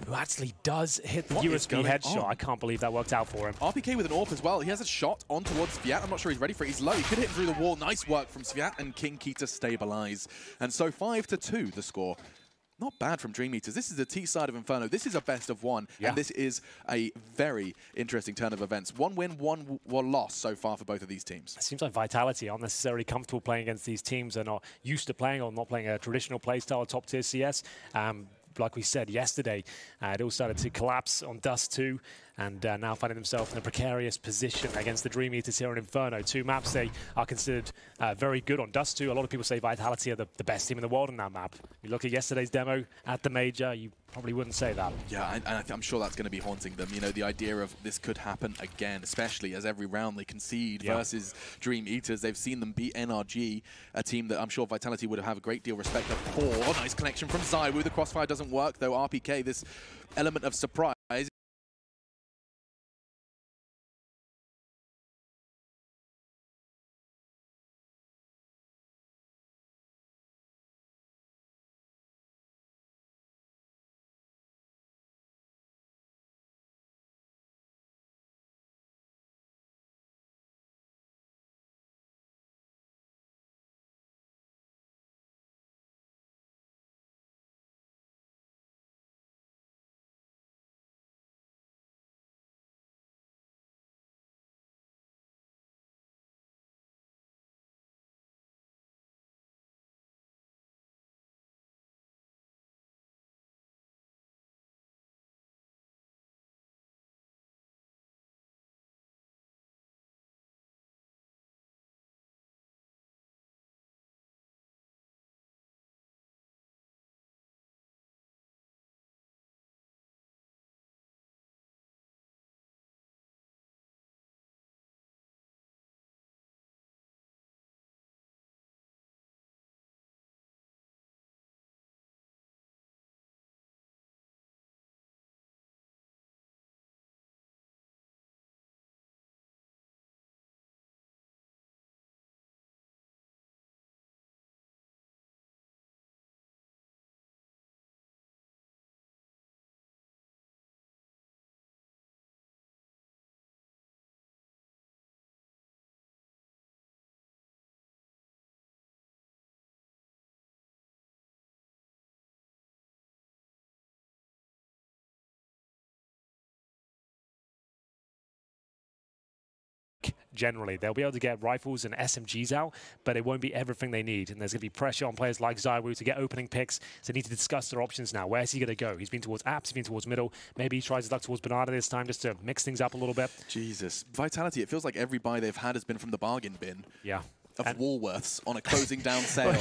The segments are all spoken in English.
who actually does hit the USB headshot. I can't believe that worked out for him. RPK with an AWP as well. He has a shot on towards Sviat. I'm not sure he's ready for it. He's low. He could hit him through the wall. Nice work from Sviat and King Key to stabilize. And so 5-2 the score. Not bad from Dream Eaters. This is the T side of Inferno. This is a best of one, and this is a very interesting turn of events. One win, one loss so far for both of these teams. It seems like Vitality aren't necessarily comfortable playing against these teams. They're not used to playing or not playing a traditional playstyle top-tier CS. Like we said yesterday, it all started to collapse on Dust 2, and now finding themselves in a precarious position against the Dream Eaters here in Inferno. Two maps they are considered very good on Dust 2. A lot of people say Vitality are the best team in the world on that map. You look at yesterday's demo at the Major, you probably wouldn't say that. Yeah, and I'm sure that's going to be haunting them. You know, the idea of this could happen again, especially as every round they concede versus Dream Eaters. They've seen them beat NRG, a team that I'm sure Vitality would have a great deal of respect for. Nice connection from ZywOo. The crossfire doesn't work, though. RPK, this element of surprise. Generally, they'll be able to get rifles and SMGs out, but it won't be everything they need. And there's going to be pressure on players like ZywOo to get opening picks. So they need to discuss their options now. Where's he going to go? He's been towards apps, he's been towards middle. Maybe he tries his luck towards Banana this time just to mix things up a little bit. Jesus. Vitality, it feels like every buy they've had has been from the bargain bin. Yeah. Of Woolworths on a closing down sale.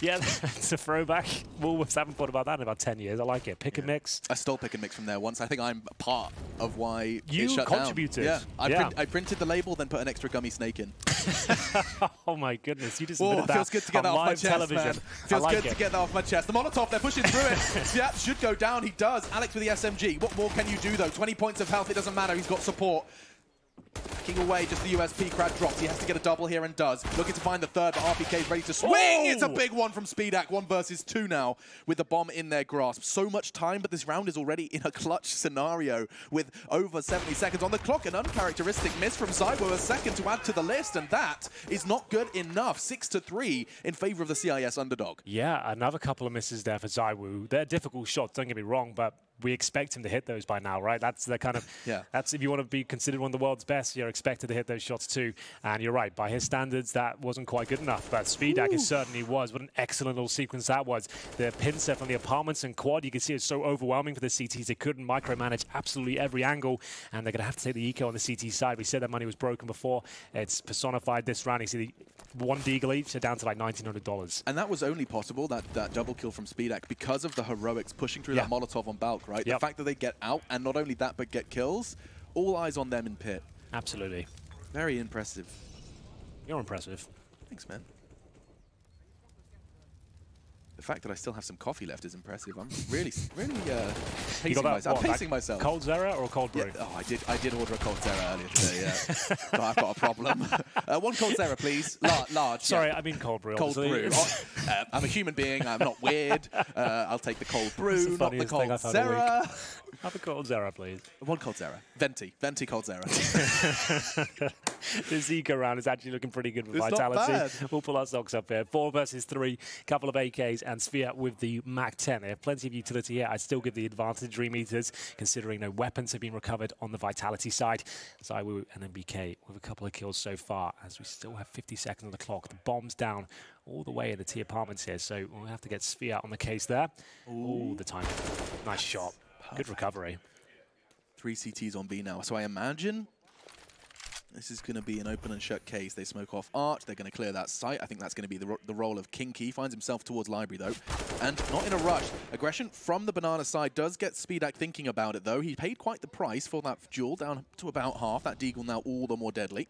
Yeah, it's a throwback. Woolworths haven't thought about that in about 10 years. I like it. Pick and mix. I stole pick and mix from there once. I think I'm part of why you it shut contributed. down. I printed the label, then put an extra gummy snake in. Oh my goodness, you just admitted that. Feels good to get that off my chest, television. Man. Feels good to get that off my chest. The Molotov, they're pushing through it. Sviat should go down. He does. Alex with the SMG. What more can you do, though? 20 points of health. It doesn't matter. He's got support. Backing away, just the USP crowd drops. He has to get a double here and does. Looking to find the third, but RPK is ready to swing. Oh! It's a big one from Speedak. 1 versus 2 now with the bomb in their grasp. So much time, but this round is already in a clutch scenario with over 70 seconds on the clock. An uncharacteristic miss from ZywOo, a second to add to the list, and that is not good enough. 6-3 in favor of the CIS underdog. Yeah, another couple of misses there for ZywOo. They're difficult shots, don't get me wrong, but we expect him to hit those by now, right? That's the kind of, that's if you want to be considered one of the world's best, you're expected to hit those shots too. And you're right, by his standards, that wasn't quite good enough. But Speedak, it certainly was. What an excellent little sequence that was. The pin set from the apartments and quad, you can see it's so overwhelming for the CTs. They couldn't micromanage absolutely every angle, and they're going to have to take the eco on the CT side. We said that money was broken before. It's personified this round. You see the one deagle each, so down to like $1,900. And that was only possible, that double kill from Speedak, because of the heroics pushing through that Molotov on Balk, right? The fact that they get out, and not only that, but get kills, all eyes on them in pit. Absolutely. Very impressive. You're impressive. Thanks, man. The fact that I still have some coffee left is impressive. I'm really pacing myself. I'm pacing myself. Cold Zera or a cold brew? Yeah, oh, I did order a cold Zera earlier today, yeah. But I've got a problem. One cold Zera, please. Large. Sorry, yeah. I mean cold brew, Cold brew. I'm a human being. I'm not weird. I'll take the cold brew, not the cold Zera. Have a cold Zera, please. One cold Zera. Venti cold Zera. The Zika round is actually looking pretty good with Vitality. We'll pull our socks up here. 4 versus 3, couple of AKs, and Sphere with the MAC-10. They have plenty of utility here. I'd still give the advantage Dream Eaters, considering no weapons have been recovered on the Vitality side. ZywOo and NBK with a couple of kills so far, as we still have 50 seconds on the clock. The bomb's down all the way in the T apartments here, so we'll have to get Sphere on the case there. Ooh, the timing. Nice shot. Good recovery. 3 CTs on B now, so I imagine this is going to be an open and shut case. They smoke off Arch. They're going to clear that site. I think that's going to be the role of Kinky. Finds himself towards Library, though, and not in a rush. Aggression from the Banana side does get Speedak thinking about it, though. He paid quite the price for that duel, down to about half. That Deagle now all the more deadly.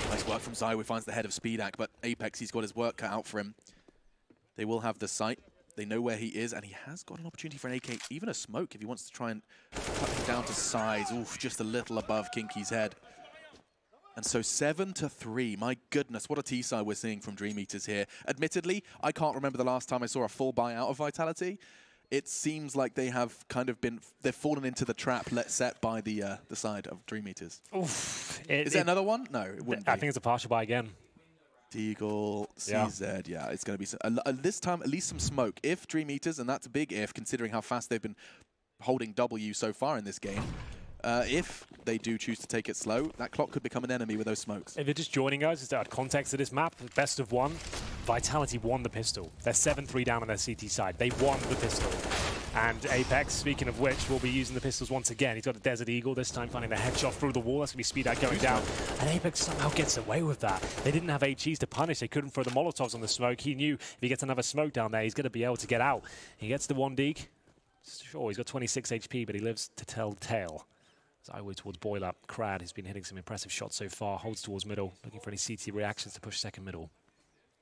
Nice work from ZywOo. Finds the head of Speedak, but Apex, he's got his work cut out for him. They will have the site. They know where he is, and he has got an opportunity for an AK, even a smoke, if he wants to try and cut him down to size. Oof, just a little above Kinky's head. And so 7-3. My goodness, what a T-side we're seeing from Dream Eaters here. Admittedly, I can't remember the last time I saw a full buyout of Vitality. It seems like they have kind of they've fallen into the trap set by the side of Dream Eaters. Oof. Is there another one? No, it wouldn't be. I think it's a partial buy again. Deagle, CZ, yeah, it's going to be this time at least some smoke. If Dream Eaters, and that's a big if, considering how fast they've been holding W so far in this game, if they do choose to take it slow, that clock could become an enemy with those smokes. If you're just joining us, just to add context to this map, best of 1, Vitality won the pistol. They're 7-3 down on their CT side. They won the pistol. And Apex, speaking of which, will be using the pistols once again. He's got a Desert Eagle, this time finding the headshot through the wall. That's going to be Speedak going down. And Apex somehow gets away with that. They didn't have HEs to punish. They couldn't throw the Molotovs on the smoke. He knew if he gets another smoke down there, he's going to be able to get out. He gets the 1 Deagle. Sure, he's got 26 HP, but he lives to tell the tale. ZywOo towards Boiler. Crad has been hitting some impressive shots so far. Holds towards middle, looking for any CT reactions to push second middle.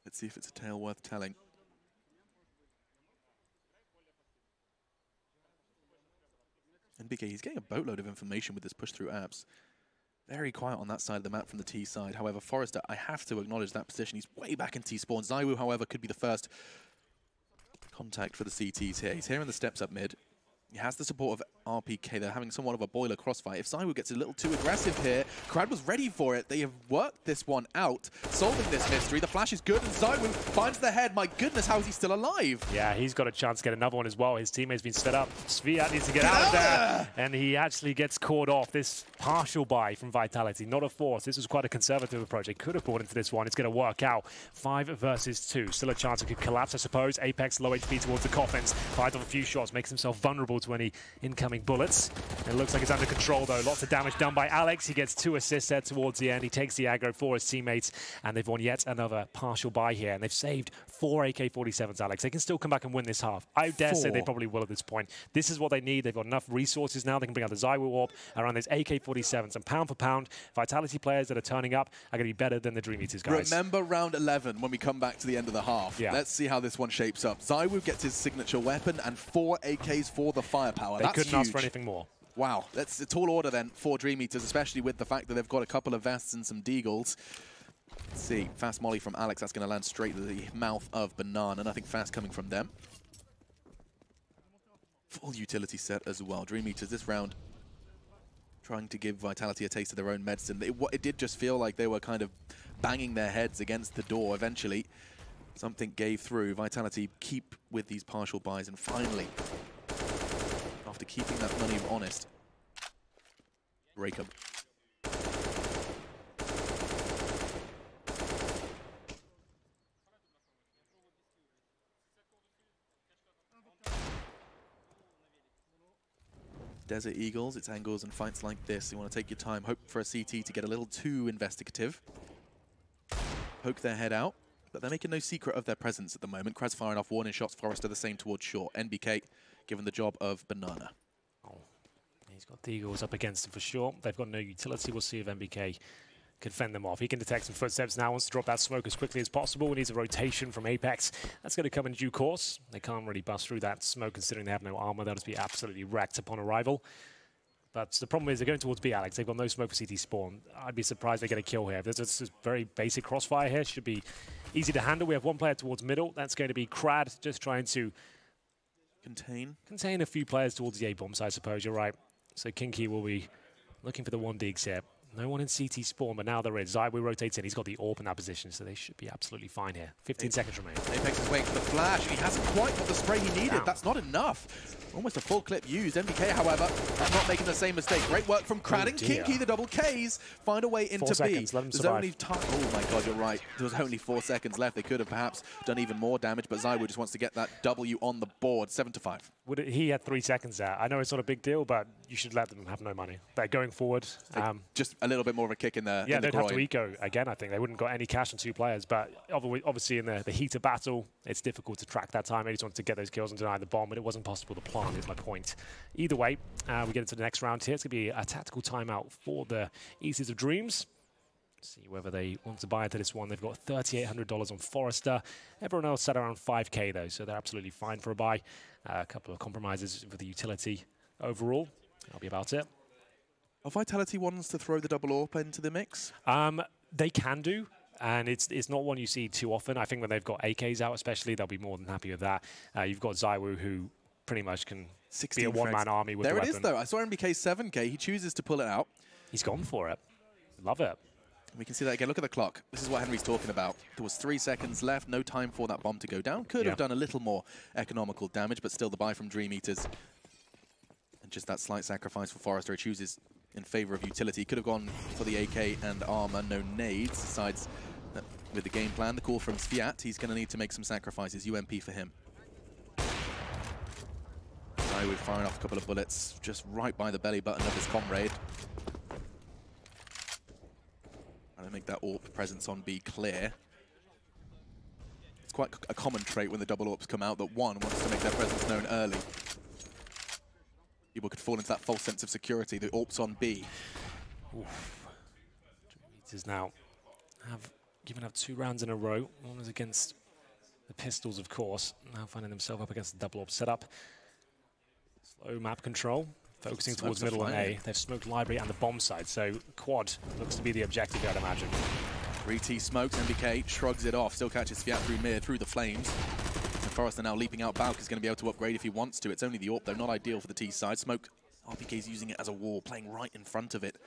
Let's see if it's a tale worth telling. NBK, he's getting a boatload of information with this push-through apps. Very quiet on that side of the map from the T side. However, Forrester, I have to acknowledge that position. He's way back in T-spawn. ZywOo, however, could be the first contact for the CTs here. He's here in the steps up mid. He has the support of RPK. They're having somewhat of a boiler crossfight. If ZywOo gets a little too aggressive here, Crad was ready for it. They have worked this one out, solving this mystery. The flash is good, and ZywOo finds the head. My goodness, how is he still alive? Yeah, he's got a chance to get another one as well. His teammate's been set up. Sphere needs to get out of there, and he actually gets caught off. This partial buy from Vitality, not a force. This was quite a conservative approach. They could have bought into this one. It's going to work out. 5 versus 2. Still a chance it could collapse, I suppose. Apex, low HP towards the coffins. Fires off a few shots, makes himself vulnerable to any incoming bullets. It looks like it's under control, though. Lots of damage done by Alex. He gets 2 assists there towards the end. He takes the aggro for his teammates, and they've won yet another partial buy here. And they've saved 4 AK-47s, Alex. They can still come back and win this half. I dare say they probably will at this point. This is what they need. They've got enough resources now. They can bring out the ZywOo Orb around those AK-47s. And pound for pound, Vitality players that are turning up are going to be better than the Dream Eaters guys. Remember round 11 when we come back to the end of the half. Yeah. Let's see how this one shapes up. ZywOo gets his signature weapon and 4 AKs for the firepower. They couldn't ask for anything more. Wow, that's a tall order then for Dream Eaters, especially with the fact that they've got a couple of vests and some Deagles. Let's see, fast molly from Alex, that's going to land straight to the mouth of Banana. Nothing fast coming from them. Full utility set as well. Dream Eaters this round trying to give Vitality a taste of their own medicine. It did just feel like they were kind of banging their heads against the door. Eventually, something gave through. Vitality keep with these partial buys, and finally, after keeping that money honest, break them. Desert Eagles, it's angles and fights like this. You want to take your time, hope for a CT to get a little too investigative. Poke their head out, but they're making no secret of their presence at the moment. Kraz firing off warning shots, Forrester the same towards short. NBK given the job of Banana. Oh, he's got the Eagles up against him for sure. They've got no utility. We'll see if NBK could fend them off. He can detect some footsteps now, wants to drop that smoke as quickly as possible. He needs a rotation from Apex. That's going to come in due course. They can't really bust through that smoke considering they have no armor. They'll just be absolutely wrecked upon arrival. But the problem is they're going towards B, Alex. They've got no smoke for CT spawn. I'd be surprised they get a kill here. There's a very basic crossfire here. Should be easy to handle. We have one player towards middle. That's going to be Crad, just trying to contain a few players towards the A-bomb side, I suppose. You're right. So Kinky will be looking for the 1-digs here. No one in CT spawn, but now there is. ZywOo rotates in. He's got the AWP in that position, so they should be absolutely fine here. 15 seconds remain. Apex is waiting for the flash. He hasn't quite got the spray he needed. Down. That's not enough. Almost a full clip used. MBK, however, not making the same mistake. Great work from Crad and Kinky. The double Ks find a way into 4 seconds. B. There's only time. Oh my God, you're right. There was only 4 seconds left. They could have perhaps done even more damage, but ZywOo just wants to get that W on the board. 7-5. He had 3 seconds there. I know it's not a big deal, but you should let them have no money. They're going forward. Just a little bit more of a kick in the Yeah, they'd have to eco again, I think. They wouldn't got any cash on 2 players, but obviously in the heat of battle, it's difficult to track that time. They just wanted to get those kills and deny the bomb, but it wasn't possible to plant, is my point. Either way, we get into the next round here. It's going to be a tactical timeout for the Easters of Dreams. See whether they want to buy into this one. They've got $3,800 on Forrester. Everyone else set around 5K though, so they're absolutely fine for a buy. A couple of compromises for the utility overall. That'll be about it. Are Vitality ones to throw the double AWP into the mix? They can do, and it's not one you see too often. I think when they've got AKs out especially, they'll be more than happy with that. You've got ZywOo, who pretty much can be a one-man army with the weapon. There it is though. I saw MBK 7K. He chooses to pull it out. He's gone for it. Love it. We can see that again. Look at the clock. This is what Henry's talking about. There was 3 seconds left. No time for that bomb to go down. Could have done a little more economical damage, but still the buy from Dream Eaters. And just that slight sacrifice for Forrester. He chooses in favor of utility. Could have gone for the AK and armor. No nades. Decides that with the game plan, the call from Sviat, he's going to need to make some sacrifices. UMP for him. ZywOo firing off a couple of bullets just right by the belly button of his comrade. To make that AWP presence on B clear. It's quite a common trait when the double AWPs come out that one wants to make their presence known early. People could fall into that false sense of security. The AWP's on B. Dreamers now have given up 2 rounds in a row. One was against the Pistols, of course. Now finding themselves up against the double AWP setup. Slow map control. Focusing towards middle and A. They've smoked library and the bomb side, so quad looks to be the objective, I'd imagine. 3T smokes, MBK shrugs it off, still catches Fiat through mid, through the flames. And Forrester now leaping out. Bauk is going to be able to upgrade if he wants to. It's only the AWP, though, not ideal for the T side. Smoke, RPK's using it as a wall, playing right in front of it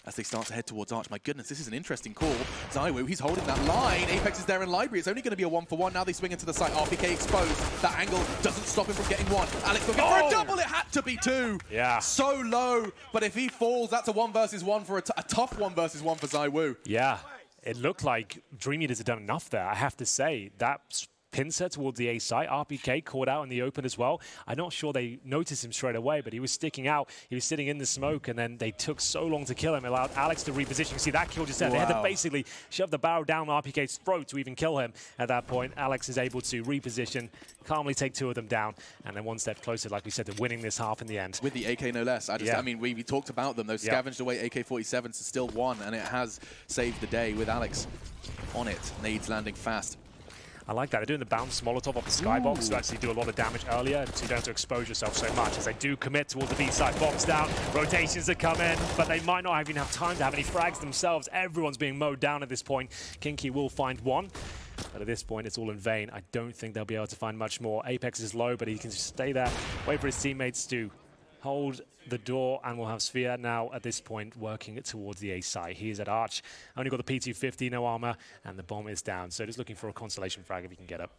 as they start to head towards Arch. My goodness, this is an interesting call. ZywOo, he's holding that line. Apex is there in library. It's only going to be a 1-for-1. Now they swing into the site. RPK exposed. That angle doesn't stop him from getting 1. Alex looking for a double. It had to be 2. Yeah. So low. But if he falls, that's a 1 versus 1 for a tough 1 versus 1 for ZywOo. Yeah. It looked like Dream Eaters had done enough there, I have to say. That pincer towards the A site. RPK caught out in the open as well. I'm not sure they noticed him straight away, but he was sticking out. He was sitting in the smoke, and then they took so long to kill him. It allowed Alex to reposition. You see that kill just there. Wow. They had to basically shove the barrel down RPK's throat to even kill him. At that point, Alex is able to reposition, calmly take 2 of them down, and then 1 step closer, like we said, to winning this half in the end. With the AK, no less. I mean, we talked about them. Those scavenged away AK-47s are still 1, and it has saved the day with Alex on it. Nades landing fast. I like that. They're doing the bounce Molotov off the skybox to actually do a lot of damage earlier, so you don't have to expose yourself so much as they do commit towards the B side. Bombs down, rotations that come in, but they might not even have time to have any frags themselves. Everyone's being mowed down at this point. Kinky will find 1, but at this point it's all in vain. I don't think they'll be able to find much more. Apex is low, but he can just stay there, wait for his teammates to hold the door, and we'll have Sphere now at this point working towards the A site. He is at Arch, only got the P250, no armor, and the bomb is down. So just looking for a constellation frag if he can get up.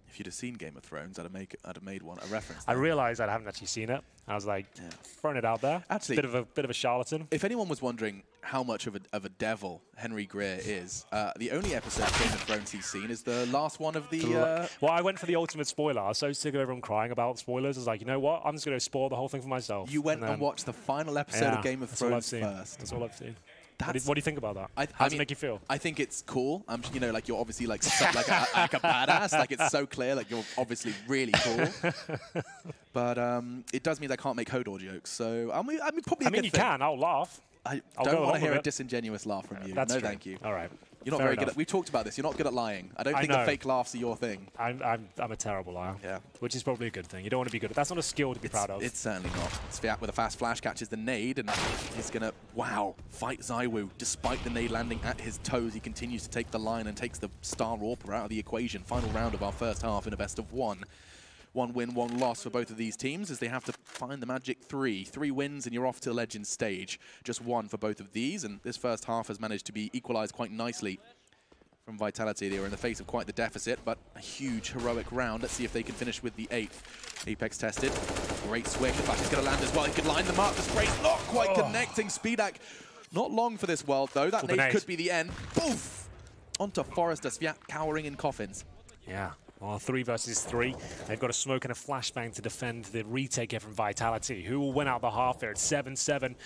If you'd have seen Game of Thrones, I'd have made one, a reference. I realized I haven't actually seen it. I was like, throwing it out there. Actually, bit of a charlatan. If anyone was wondering how much of a devil Henry Greer is, the only episode of Game of Thrones he's seen is the last one of the... Well, I went for the ultimate spoiler. I was so sick of everyone crying about spoilers. I was like, you know what? I'm just going to spoil the whole thing for myself. You went and watched the final episode of Game of Thrones first. That's all I've seen. What do you think about that? How does it make you feel? I think it's cool. You know, like you're obviously like like a badass. Like it's so clear. Like you're obviously really cool. But it does mean I can't make Hodor jokes. So I mean, probably. I mean, you can. I'll laugh. I don't want to hear a disingenuous laugh from you. That's no, true. Thank you. All right. You're not very good at. We've talked about this. You're not good at lying. I don't think the fake laughs are your thing. I'm a terrible liar. Yeah. Which is probably a good thing. You don't want to be good at. That's not a skill to be proud of. It's certainly not. Sviat with a fast flash catches the nade and he's gonna fight ZywOo. Despite the nade landing at his toes, he continues to take the line and takes the Star Orper out of the equation. Final round of our first half in a best of one. 1 win, 1 loss for both of these teams as they have to find the magic 3. 3 wins and you're off to the Legend stage. Just 1 for both of these, and this first half has managed to be equalized quite nicely from Vitality. They were in the face of quite the deficit, but a huge heroic round. Let's see if they can finish with the 8th. Apex tested. Great swing. The flash is going to land as well. He could line them up. The spray's not quite connecting. Speedak not long for this world, though. That nade could be the end. Poof! Onto Forrester. Sviat cowering in coffins. Yeah. Well, 3 versus 3. They've got a smoke and a flashbang to defend the retake here from Vitality, who will win out the half here at 7-7.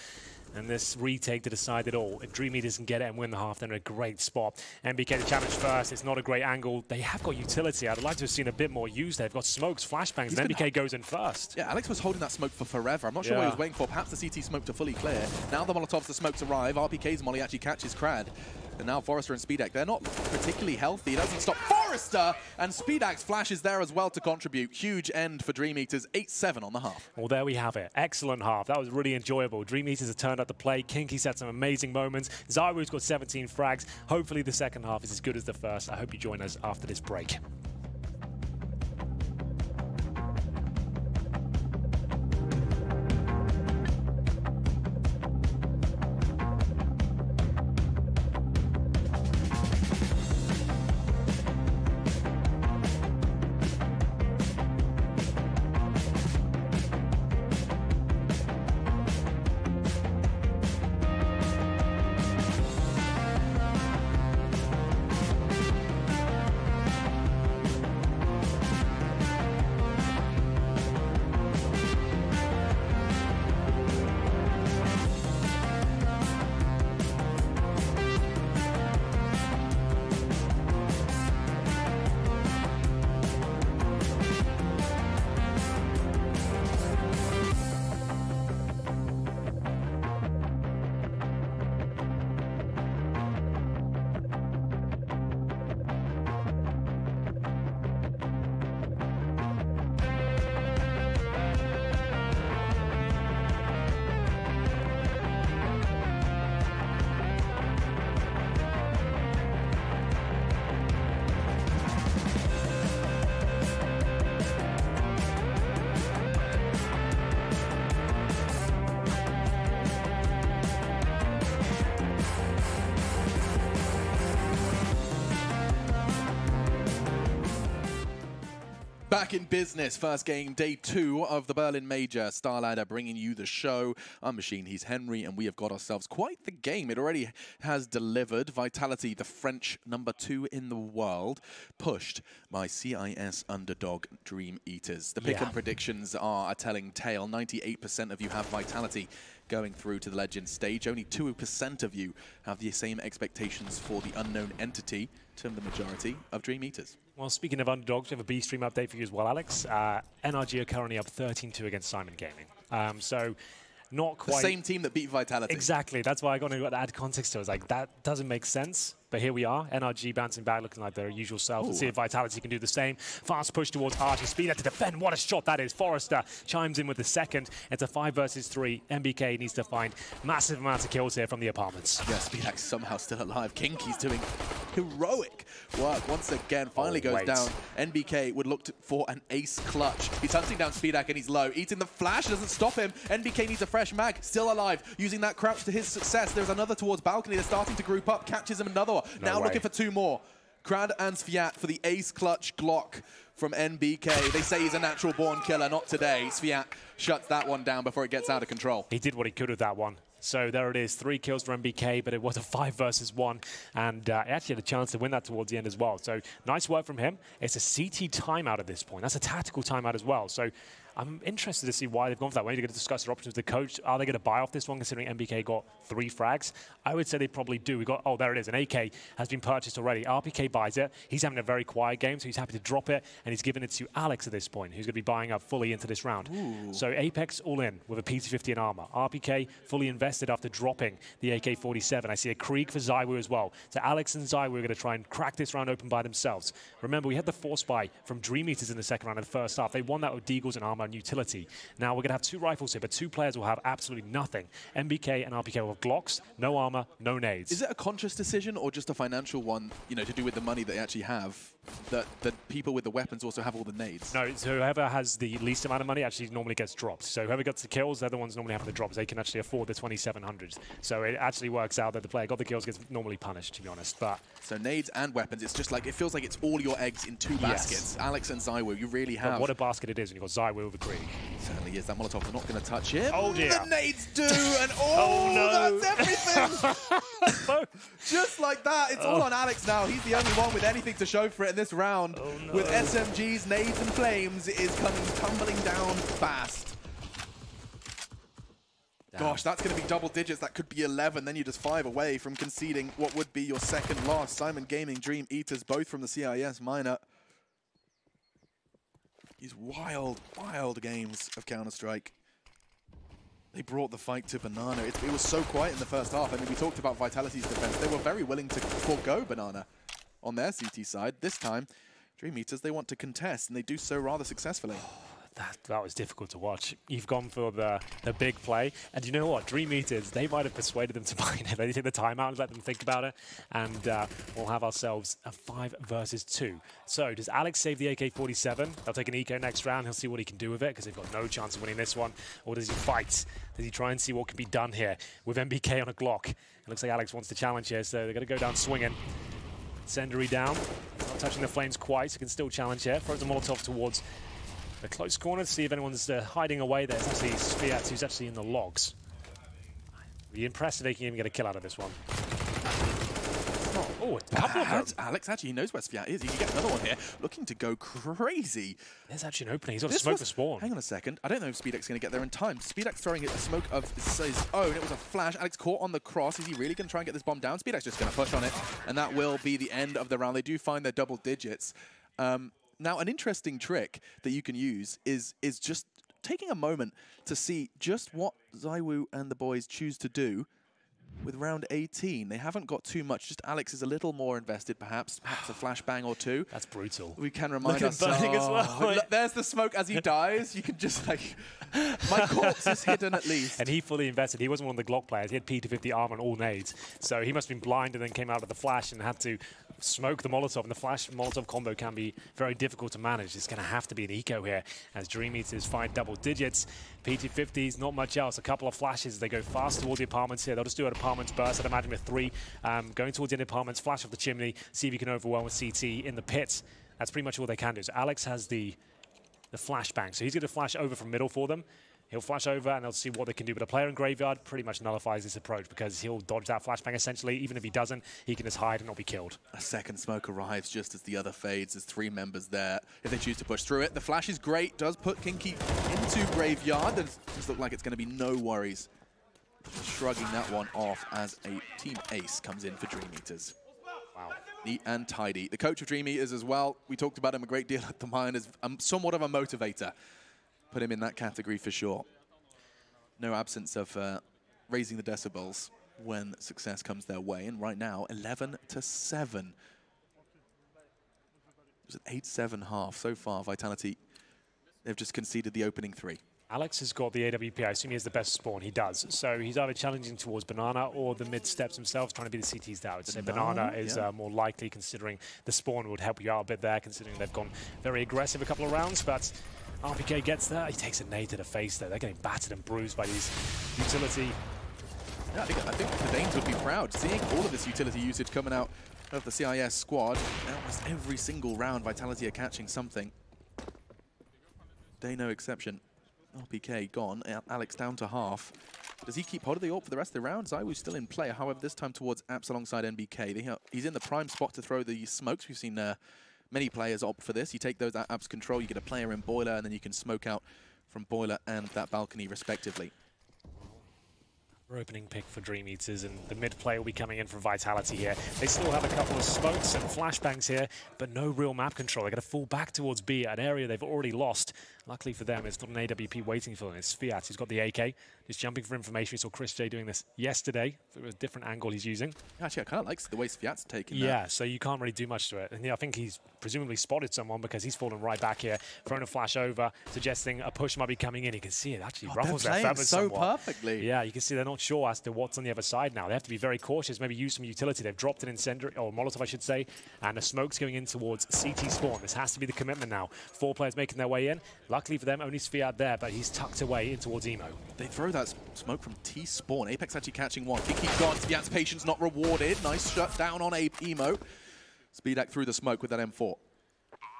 And this retake to decide it all. If Dream Eaters can get it and win the half, they're in a great spot. NBK to challenge first. It's not a great angle. They have got utility. I'd like to have seen a bit more used. They've got smokes, flashbangs, and NBK goes in first. Yeah, Alex was holding that smoke for forever. I'm not sure what he was waiting for. Perhaps the CT smoke to fully clear. Now the Molotovs, the smokes arrive. RPK's Molly actually catches Crad. And now Forrester and Speedak, they're not particularly healthy. It doesn't stop Forrester, and Speedak's flash is there as well to contribute. Huge end for Dream Eaters, 8-7 on the half. Well, there we have it. Excellent half. That was really enjoyable. Dream Eaters have turned out to play. Kinky's had some amazing moments. ZywOo's got 17 frags. Hopefully the second half is as good as the first. I hope you join us after this break. Back in business, first game, day 2 of the Berlin Major. StarLadder bringing you the show. I'm Machine, he's Henry, and we have got ourselves quite the game. It already has delivered. Vitality, the French #2 in the world, pushed by CIS underdog Dream Eaters. The pick-em predictions are a telling tale. 98% of you have Vitality going through to the Legend stage. Only 2% of you have the same expectations for the unknown entity to the majority of Dream Eaters. Well, speaking of underdogs, we have a B-Stream update for you as well, Alex. NRG are currently up 13-2 against Simon Gaming. So not quite... The same team that beat Vitality. Exactly. That's why I got to add context to it. I was like, that doesn't make sense. But here we are, NRG bouncing back, looking like their usual self. Let's see if Vitality can do the same. Fast push towards Archie. Speedak to defend. What a shot that is. Forrester chimes in with the second. It's a 5 versus 3. NBK needs to find massive amounts of kills here from the apartments. Yeah, Speedak's somehow still alive. Kinky's doing heroic work once again. Finally goes down. NBK would look for an ace clutch. He's hunting down Speedak and he's low. Eating the flash doesn't stop him. NBK needs a fresh mag. Still alive. Using that crouch to his success. There's another towards balcony. They're starting to group up. Catches him another one. Now looking for 2 more. Crad and Sviat for the ace clutch Glock from NBK. They say he's a natural born killer. Not today. Sviat shuts that one down before it gets out of control. He did what he could with that one. So there it is, 3 kills for NBK, but it was a 5 versus 1, and he actually had a chance to win that towards the end as well. So nice work from him. It's a CT timeout at this point. That's a tactical timeout as well. So I'm interested to see why they've gone for that. When are you going to discuss their options with the coach? Are they going to buy off this one, considering MBK got 3 frags? I would say they probably do. We got, oh, there it is. An AK has been purchased already. RPK buys it. He's having a very quiet game, so he's happy to drop it, and he's giving it to Alex at this point, who's going to be buying up fully into this round. Ooh. So Apex all in with a PT-50 and armor. RPK fully invested after dropping the AK-47. I see a Krieg for ZywOo as well. So Alex and ZywOo are going to try and crack this round open by themselves. Remember, we had the force buy from Dream Eaters in the second round of the first half. They won that with Deagles and armor and utility. Now we're going to have 2 rifles here, but 2 players will have absolutely nothing. MBK and RPK will have Glocks, no armor, no nades. Is it a conscious decision or just a financial one, you know, to do with the money they actually have, that people with the weapons also have all the nades? No, so whoever has the least amount of money actually normally gets dropped. So whoever gets the kills, they're the ones normally having the drops. They can actually afford the 2700s. So it actually works out that the player got the kills gets normally punished, to be honest. But so nades and weapons, it's just like, it feels like it's all your eggs in 2 baskets. Yes. Alex and ZywOo, you really have. But what a basket it is when you've got ZywOo with Krieg. Certainly is. That Molotov is not going to touch him. Oh dear. The nades do, and no. That's everything. Just like that, it's all on Alex now. He's the only one with anything to show for it in this round. No. With SMGs, nades, and flames, it is coming tumbling down fast. Gosh, that's going to be double digits. That could be 11. Then you're just 5 away from conceding what would be your second loss. Simon Gaming, Dream Eaters, both from the CIS minor. These wild, wild games of Counter-Strike. They brought the fight to Banana. It was so quiet in the first half. I mean, we talked about Vitality's defense. They were very willing to forego Banana on their CT side. This time, Dream Eaters, they want to contest, and they do so rather successful. That was difficult to watch. You've gone for the big play, and you know what? Dream Eaters, they might have persuaded them to buy it. They take the timeout and let them think about it, and we'll have ourselves a 5 versus 2. So does Alex save the AK-47? They'll take an eco next round. He'll see what he can do with it, because they've got no chance of winning this one. Or does he fight? Does he try and see what can be done here with MBK on a Glock? It looks like Alex wants to challenge here, so they're going to go down swinging. Sendery down, not touching the flames quite, so can still challenge here. Throws a Molotov towards the close corner to see if anyone's hiding away there. It's actually Sviat who's actually in the logs. Be impressed if they can even get a kill out of this one. Oh, a couple of them. Alex actually knows where Sviat is. He can get another one here. Looking to go crazy. There's actually an opening. He's got to smoke the spawn. Hang on a second. I don't know if SpeedX is going to get there in time. SpeedX throwing a smoke of his own. It was a flash. Alex caught on the cross. Is he really going to try and get this bomb down? SpeedX just going to push on it. And that will be the end of the round. They do find their double digits. Now, an interesting trick that you can use is just taking a moment to see just what ZywOo and the boys choose to do with round 18. They haven't got too much. Just Alex is a little more invested, perhaps a flashbang or 2. That's brutal. We can remind ourselves. Burning as well. Look, there's the smoke as he dies. You can just like, my corpse is hidden at least. And he fully invested. He wasn't one of the Glock players. He had PT-50 armor on all nades. So he must have been blind and then came out with the flash and had to smoke the Molotov. And the flash Molotov combo can be very difficult to manage. It's going to have to be an eco here as Dream Eaters find double digits. PT-50s, not much else. A couple of flashes. They go fast towards the apartments here. They'll just do an apartments burst. I'd imagine with 3 going towards the apartments, flash off the chimney, see if you can overwhelm with CT in the pits. That's pretty much all they can do. So Alex has the flashbang. So he's going to flash over from middle for them. He'll flash over and they'll see what they can do. But a player in Graveyard pretty much nullifies this approach because he'll dodge that flashbang essentially. Even if he doesn't, he can just hide and not be killed. A second smoke arrives just as the other fades. There's 3 members there. If they choose to push through it, the flash is great. Does put Kinky into Graveyard. It does look like it's going to be no worries. Shrugging that one off as a team ace comes in for Dream Eaters. Wow. Neat and tidy. The coach of Dream Eaters as well. We talked about him a great deal at the mine as somewhat of a motivator. Put him in that category for sure. No absence of raising the decibels when success comes their way. And right now, 11-7. It was an 8-7 half so far. Vitality, they've just conceded the opening 3. Alex has got the AWP. I assume he has the best spawn. He does. So he's either challenging towards Banana or the mid steps himself, trying to be the CTs there. I would say Banana is more likely, considering the spawn would help you out a bit there, considering they've gone very aggressive a couple of rounds. But RPK gets there. He takes a nade to the face there. They're getting battered and bruised by these utility. Yeah, I think the Danes would be proud seeing all of this utility usage coming out of the CIS squad. Almost every single round, Vitality are catching something. They no exception. RPK gone. Alex down to half. Does he keep hold of the AWP for the rest of the round? ZywOo's still in play. However, this time towards Apps alongside NBK. He's in the prime spot to throw the smokes. We've seen many players opt for this. You take those Apps control, you get a player in boiler, and then you can smoke out from Boiler and that balcony, respectively. Opening pick for Dream Eaters, and the mid play will be coming in from Vitality here. They still have a couple of smokes and flashbangs here, but no real map control. They're going to fall back towards B, an area they've already lost. Luckily for them, it's not an AWP waiting for them. It's Fiat who's got the AK, just jumping for information. We saw Chris J doing this yesterday. It was a different angle he's using. Actually, I kind of like the way Fiat's taking that. So you can't really do much to it. And yeah, I think he's presumably spotted someone because he's fallen right back here, thrown a flash over, suggesting a push might be coming in. You can see it actually ruffles their feathers so somewhat. Perfectly. Yeah, you can see they're not sure as to what's on the other side now. They have to be very cautious, maybe use some utility. They've dropped an incendiary, or Molotov I should say, and the smoke's going in towards CT spawn. This has to be the commitment now. 4 players making their way in. Luckily for them, only Fiat there, but he's tucked away in towards Emo. They throw that smoke from T-spawn. Apex actually catching one. Kinky gone. Fiat's patience not rewarded. Nice shut down on Emo. Speedak through the smoke with that M4.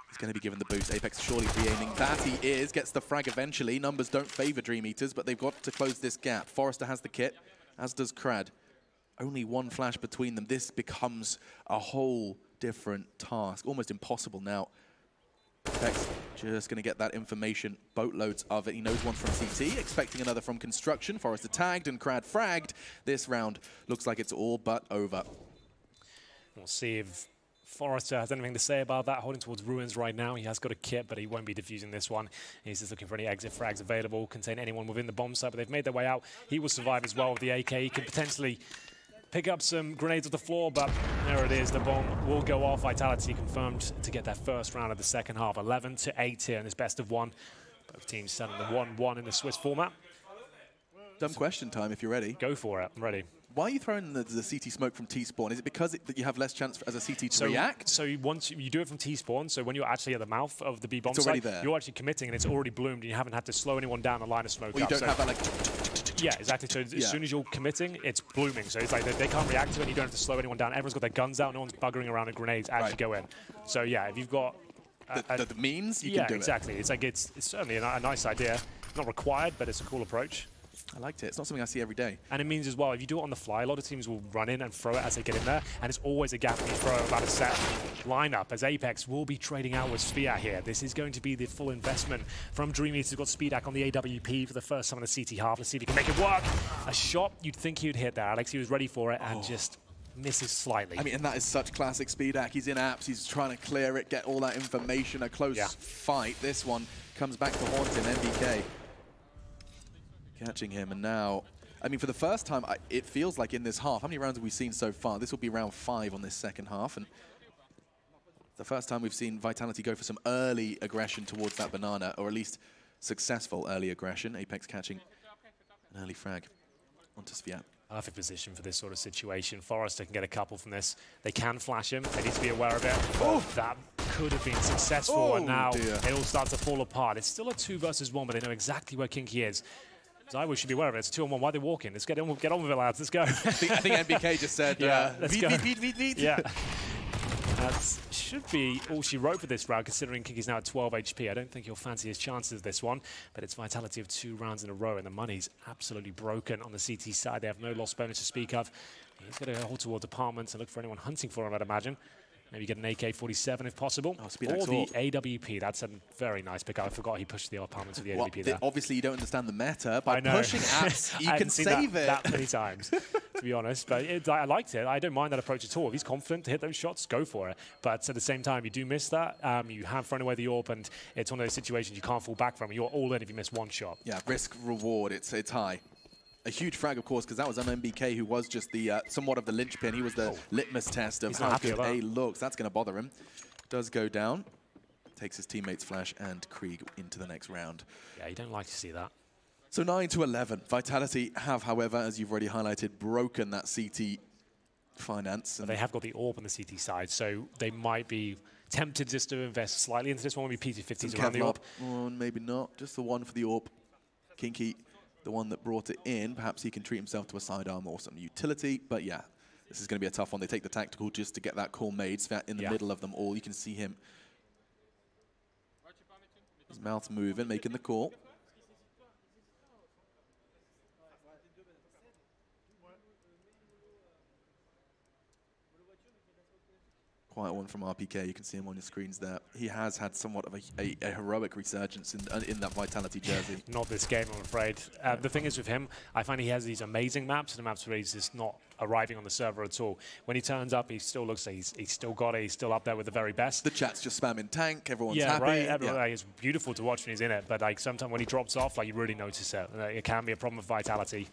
He's going to be given the boost. Apex surely re-aiming. That he is. Gets the frag eventually. Numbers don't favor Dream Eaters, but they've got to close this gap. Forrester has the kit, as does Crad. Only one flash between them. This becomes a whole different task. Almost impossible now. Apex just going to get that information. Boatloads of it. He knows one's from CT, expecting another from construction. Forrester tagged and Crad fragged. This round looks like it's all but over. We'll see if Forrester has anything to say about that. Holding towards Ruins right now. He has got a kit, but he won't be defusing this one. He's just looking for any exit frags available. Contain anyone within the bomb site, but they've made their way out. He will survive as well with the AK. He can potentially pick up some grenades off the floor, but there it is. The bomb will go off. Vitality confirmed to get their first round of the second half. 11-8 here in this best of one. Both teams selling the 1-1 in the Swiss format. Dumb question time if you're ready. Go for it. I'm ready. Why are you throwing the CT smoke from T-spawn? Is it because that you have less chance as a CT to react? So once you do it from T-spawn, so when you're actually at the mouth of the B-bomb site, you're actually committing and it's already bloomed and you haven't had to slow anyone down the line of smoke. Well, you don't have that like... Yeah, exactly. So as soon as you're committing, it's blooming. So it's like they can't react to it and you don't have to slow anyone down. Everyone's got their guns out, no one's buggering around with grenades as you go in. So yeah, if you've got... the means, you can do it. Yeah, exactly. It's like it's certainly a nice idea. Not required, but it's a cool approach. I liked it. It's not something I see every day. And it means as well, if you do it on the fly, a lot of teams will run in and throw it as they get in there, and it's always a gap when you throw about a set lineup, as Apex will be trading out with Fiat here. This is going to be the full investment from Dream Eaters. Got Speedak on the AWP for the first time in the CT half. Let's see if he can make it work. A shot, you'd think he would hit there, Alex. He was ready for it and just misses slightly. I mean, and that is such classic Speedak. He's in apps, he's trying to clear it, get all that information, a close fight. This one comes back to haunt him, MBK. Catching him, and now, I mean, for the first time, it feels like in this half, how many rounds have we seen so far? This will be round 5 on this second half, and the first time we've seen Vitality go for some early aggression towards that banana, or at least successful early aggression. Apex catching an early frag onto Sviat. Perfect position for this sort of situation. Forrester can get a couple from this. They can flash him. They need to be aware of it. Oh, that could have been successful, and now it all starts to fall apart. It's still a 2 versus 1, but they know exactly where Kinky is. I should be aware of it. It's 2-on-1. Why are they walking? Let's get on with it, lads. Let's go. I think MBK just said, let's go. Beat. Yeah. That should be all she wrote for this round, considering Kinky's now at 12 HP. I don't think he'll fancy his chances of this one, but it's Vitality of 2 rounds in a row, and the money's absolutely broken on the CT side. They have no loss bonus to speak of. He's going to hold towards apartments and look for anyone hunting for him, I'd imagine. Maybe get an AK-47 if possible. Or the AWP. That's a very nice pick. I forgot he pushed the apartments with the AWP there. Obviously, you don't understand the meta. By pushing apps, you can save it. That many times, to be honest. But I liked it. I don't mind that approach at all. If he's confident to hit those shots, go for it. But at the same time, you do miss that. You have thrown away the AWP, and it's one of those situations you can't fall back from. You're all in if you miss one shot. Yeah, risk-reward. It's high. A huge frag, of course, because that was an MBK who was just the somewhat of the linchpin. He was the litmus test of how good A looks. That's going to bother him. Does go down. Takes his teammates Flash and Krieg into the next round. Yeah, you don't like to see that. So 9-11. Vitality have, however, as you've already highlighted, broken that CT finance. And they have got the AWP on the CT side, so they might be tempted just to invest slightly into this one. Maybe PT50s around the AWP. Oh, maybe not. Just the one for the AWP. Kinky, the one that brought it in. Perhaps he can treat himself to a sidearm or some utility. But yeah, this is going to be a tough one. They take the tactical just to get that call made. Svat in the middle of them all. You can see him. His mouth's moving, making the call. Quiet one from RPK. You can see him on your screens there. He has had somewhat of a heroic resurgence in that Vitality jersey. Not this game, I'm afraid. The thing is with him, I find he has these amazing maps, and the maps where he's just not arriving on the server at all. When he turns up, he still looks like he's still got it. He's still up there with the very best. The chat's just spamming tank. Everyone's happy. Right. Everyone, like, it's beautiful to watch when he's in it, but like sometimes when he drops off, like you really notice it. It can be a problem with Vitality.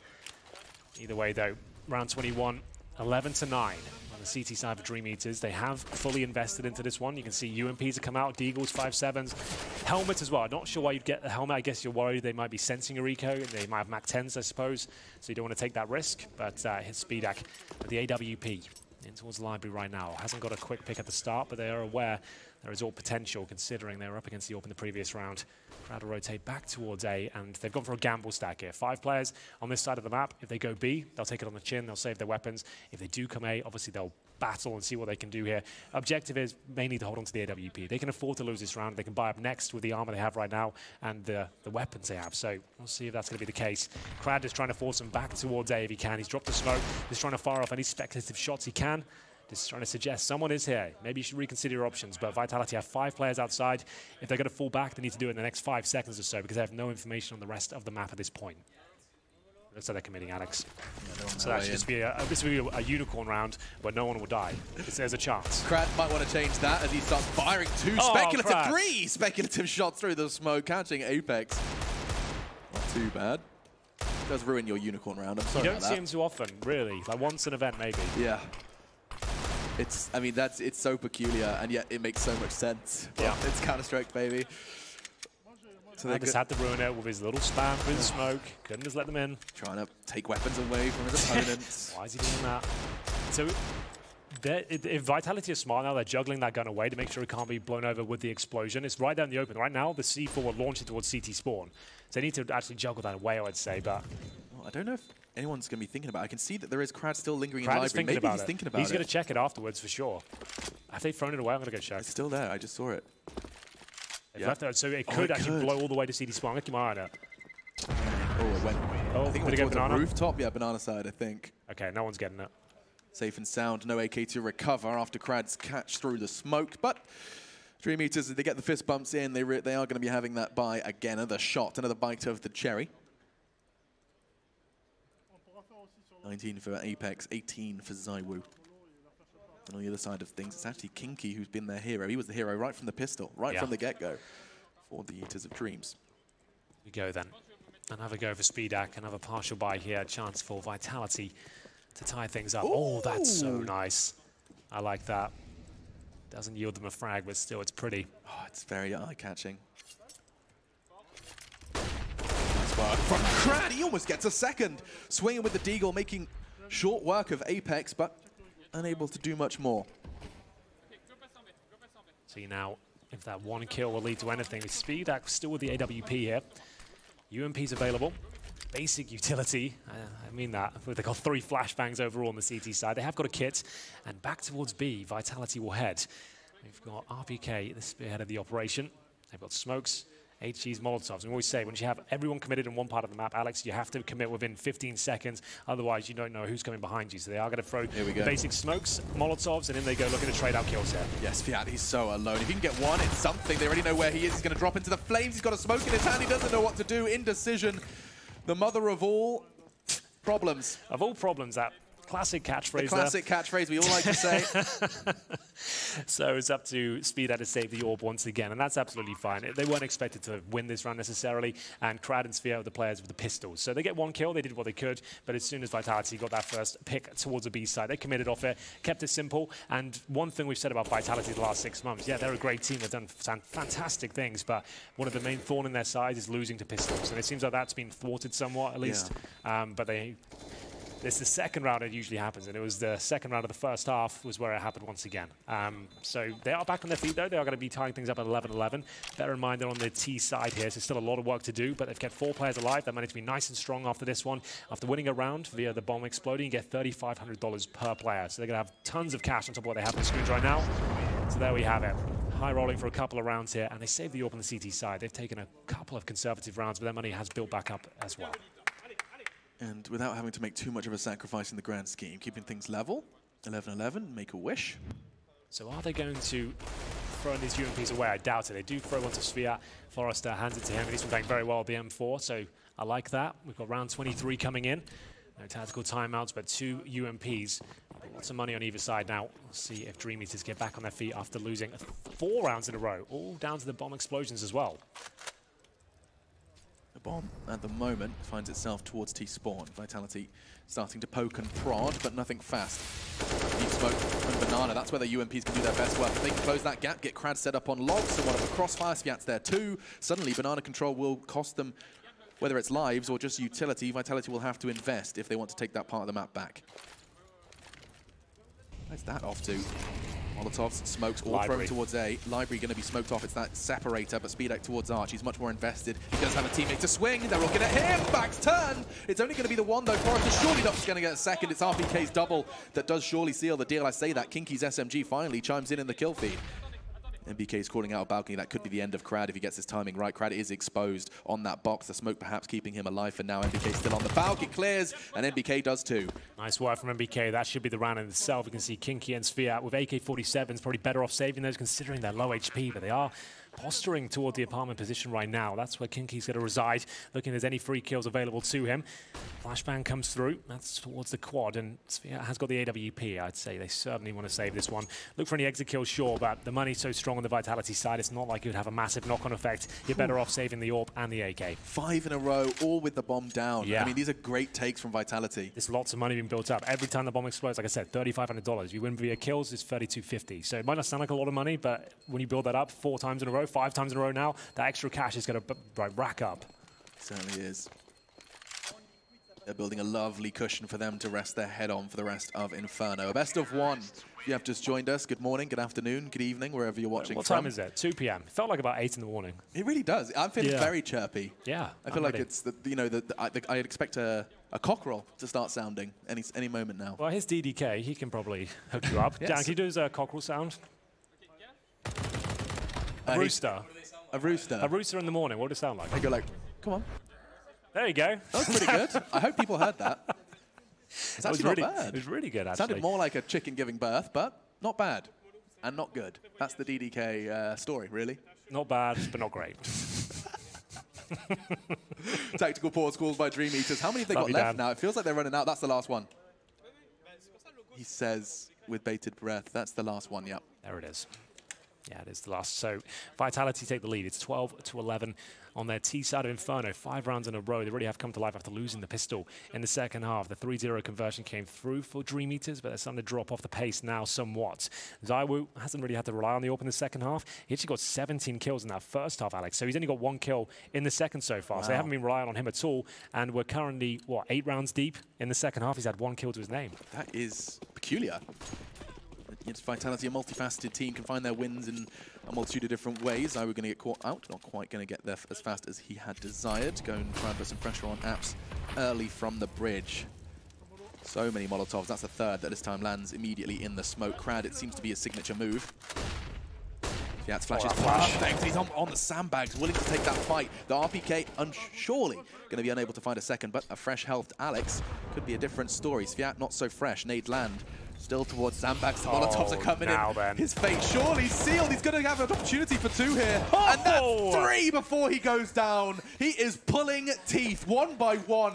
Either way, though, round 21, 11-9. The CT side for Dream Eaters, they have fully invested into this one. You can see UMPs have come out, Deagles, 5.7s, helmets as well. Not sure why you'd get the helmet. I guess you're worried they might be sensing a Rico, and they might have Mac 10s, I suppose. So you don't want to take that risk. But his Speedak with the AWP in towards the library right now. Hasn't got a quick pick at the start, but they are aware there is all potential considering they were up against the AWP in the previous round. Crowd will rotate back towards A, and they've gone for a gamble stack here. 5 players on this side of the map. If they go B, they'll take it on the chin, they'll save their weapons. If they do come A, obviously they'll battle and see what they can do here. Objective is mainly to hold on to the AWP. They can afford to lose this round. They can buy up next with the armor they have right now and the weapons they have. So we'll see if that's going to be the case. Crad is trying to force him back towards A if he can. He's dropped the smoke. He's trying to fire off any speculative shots he can. Just trying to suggest someone is here. Maybe you should reconsider your options, but Vitality have 5 players outside. If they're going to fall back, they need to do it in the next 5 seconds or so because they have no information on the rest of the map at this point. Looks like they're committing Alex. Yeah, so that should just be this will be a unicorn round where no one will die. There's a chance. Crad might want to change that as he starts firing 2 speculative, 3 speculative shots through the smoke, catching Apex. Not too bad. Does ruin your unicorn round. I'm sorry You don't see him too often, really. Like once an event, maybe. Yeah. I mean, it's so peculiar, and yet it makes so much sense. Yeah. It's Counter-Strike, baby. So they just had to ruin it with his little spam through the smoke. Couldn't just let them in. Trying to take weapons away from his opponents. Why is he doing that? So if Vitality is smart now, they're juggling that gun away to make sure it can't be blown over with the explosion. It's right down in the open. Right now, the C4 will launch it towards CT spawn. So they need to actually juggle that away, I would say. But well, I don't know if anyone's going to be thinking about it. I can see that there is Crad still lingering in library. Maybe he's thinking about it. He's going to check it afterwards for sure. Have they thrown it away? I'm going to go check. It's still there. I just saw it. So it could actually blow all the way to CT spawn. I'll keep my eye on it. Oh, it went. I think it went to the rooftop. Yeah, banana side, I think. Okay, no one's getting it. Safe and sound. No AK to recover after Crad's catch through the smoke. But Dream Eaters, they get the fist bumps in. They are going to be having that buy again. Another shot, another bite of the cherry. 19 for Apex, 18 for ZywOo. And on the other side of things, it's actually Kinky who's been their hero. He was the hero right from the pistol, right from the get-go for the Eaters of Dreams. We go then. Another go for Speedak, another partial buy here. Chance for Vitality to tie things up. Ooh. Oh, that's so nice. I like that. Doesn't yield them a frag, but still, it's pretty. Oh, it's very eye-catching. Nice work from Crad. He almost gets a second. Swinging with the Deagle, making short work of Apex, but unable to do much more. See now if that one kill will lead to anything. Speedak still with the AWP here. UMP's available. Basic utility. I mean that. They've got 3 flashbangs overall on the CT side. They have got a kit. And back towards B, Vitality will head. We've got RPK, the spearhead of the operation. They've got smokes, HGs, Molotovs. We always say, when you have everyone committed in one part of the map, Alex, you have to commit within 15 seconds. Otherwise, you don't know who's coming behind you. So they are going to throw the basic smokes, Molotovs, and in they go looking to trade out kills here. Yes, Fiat, he's so alone. If he can get one, it's something. They already know where he is. He's going to drop into the flames. He's got a smoke in his hand. He doesn't know what to do. Indecision, the mother of all problems. Of all problems, that classic catchphrase. The classic catchphrase we all like to say. So it's up to Speedak to save the orb once again, and that's absolutely fine. They weren't expected to win this round necessarily, and Crad and Sphere are the players with the pistols. So they get one kill, they did what they could, but as soon as Vitality got that first pick towards the B side, they committed off it, kept it simple, and one thing we've said about Vitality the last 6 months, yeah, they're a great team, they've done fantastic things, but one of the main thorn in their side is losing to pistols, and it seems like that's been thwarted somewhat, at least, but this is the second round it usually happens, and it was the second round of the first half was where it happened once again. So they are back on their feet, though. They are going to be tying things up at 11-11. Bear in mind they're on the T side here, so still a lot of work to do, but they've kept 4 players alive. They managed to be nice and strong after this one. After winning a round via the bomb exploding, you get $3,500 per player. So they're going to have tons of cash on top of what they have on the screens right now. So there we have it. High rolling for a couple of rounds here, and they saved the AWP on the CT side. They've taken a couple of conservative rounds, but their money has built back up as well. And without having to make too much of a sacrifice in the grand scheme, keeping things level, 11-11, make a wish. So are they going to throw these UMPs away? I doubt it. They do throw one to Sphere. Forrester hands it to him, and he's been playing very well at the M4, so I like that. We've got round 23 coming in. No tactical timeouts, but 2 UMPs. Lots of money on either side now. We'll see if Dream Eaters get back on their feet after losing 4 rounds in a row, all down to the bomb explosions as well. The bomb, at the moment, finds itself towards T-spawn. Vitality starting to poke and prod, but nothing fast. Deep smoke from Banana, that's where the UMPs can do their best work. If they can close that gap, get Crad set up on logs, somewhat of a crossfire, Sviat's there too. Suddenly, Banana control will cost them, whether it's lives or just utility. Vitality will have to invest if they want to take that part of the map back. Where's that off to? Molotovs, smokes all thrown towards A. Library going to be smoked off. It's that separator, but Speedak towards Arch. He's much more invested. He does have a teammate to swing. They're looking at him. Back's turn. It's only going to be the one, though. Forrester surely not going to get a second. It's RPK's double that does surely seal the deal. I say that. Kinky's SMG finally chimes in the kill feed. NBK is calling out a balcony. That could be the end of Crad if he gets his timing right. Crad is exposed on that box. The smoke perhaps keeping him alive for now. NBK still on the balcony. Clears, and NBK does too. Nice work from NBK. That should be the round in itself. You can see Kinky and Sphere with AK-47s probably better off saving those considering their low HP, but they are posturing toward the apartment position right now. That's where Kinky's going to reside, looking if there's any free kills available to him. Flashbang comes through. That's towards the quad, and Sphere has got the AWP. I'd say they certainly want to save this one. Look for any exit kills, sure, but the money's so strong on the Vitality side, it's not like it would have a massive knock-on effect. You're better off saving the AWP and the AK. 5 in a row, all with the bomb down. Yeah. I mean, these are great takes from Vitality. There's lots of money being built up. Every time the bomb explodes, like I said, $3,500. If you win via kills, it's $3,250. So it might not sound like a lot of money, but when you build that up 4 times in a row, 5 times in a row now, that extra cash is going to rack up. It certainly is. They're building a lovely cushion for them to rest their head on for the rest of Inferno. A best of 1. If you have just joined us, good morning, good afternoon, good evening, wherever you're watching from. What time is it? 2 p.m. It felt like about 8 in the morning. It really does. I'm feeling very chirpy. Yeah. I feel like it's, I'd expect a cockerel to start sounding any moment now. Well, his DDK, he can probably hook you up. Dan, can you do a cockerel sound? A rooster. A rooster. A rooster in the morning. What would it sound like? I go like, come on. There you go. That was pretty good. I hope people heard that. It's actually not bad. It was really good, actually. Sounded more like a chicken giving birth, but not bad. And not good. That's the DDK story, really. Not bad, but not great. Tactical pause calls by Dream Eaters. How many have they got left now? It feels like they're running out. That's the last one. He says with bated breath, that's the last one, yep. There it is. Yeah, it is the last. So Vitality take the lead. It's 12-11 on their T side of Inferno. 5 rounds in a row. They really have come to life after losing the pistol in the second half. The 3-0 conversion came through for Dream Eaters, but they're starting to drop off the pace now somewhat. ZywOo hasn't really had to rely on the AWP in the second half. He actually got 17 kills in that first half, Alex. So he's only got 1 kill in the second so far. Wow. So they haven't been relying on him at all. And we're currently, what, 8 rounds deep in the second half. He's had 1 kill to his name. That is peculiar. Against Vitality, a multifaceted team can find their wins in a multitude of different ways. ZywOo going to get caught out, not quite going to get there as fast as he had desired. Go and try and put some pressure on Apps early from the bridge. So many Molotovs. That's the third that this time lands immediately in the smoke. Crad, it seems to be a signature move. Fiat's flash is perfect. He's on the sandbags, willing to take that fight. The RPK, surely going to be unable to find a second, but a fresh-healthed Alex could be a different story. Fiat not so fresh. Nade land. Still towards sandbags. The Molotovs are coming in. Then. His fate surely sealed. He's going to have an opportunity for 2 here. And that's 3 before he goes down. He is pulling teeth, 1 by 1.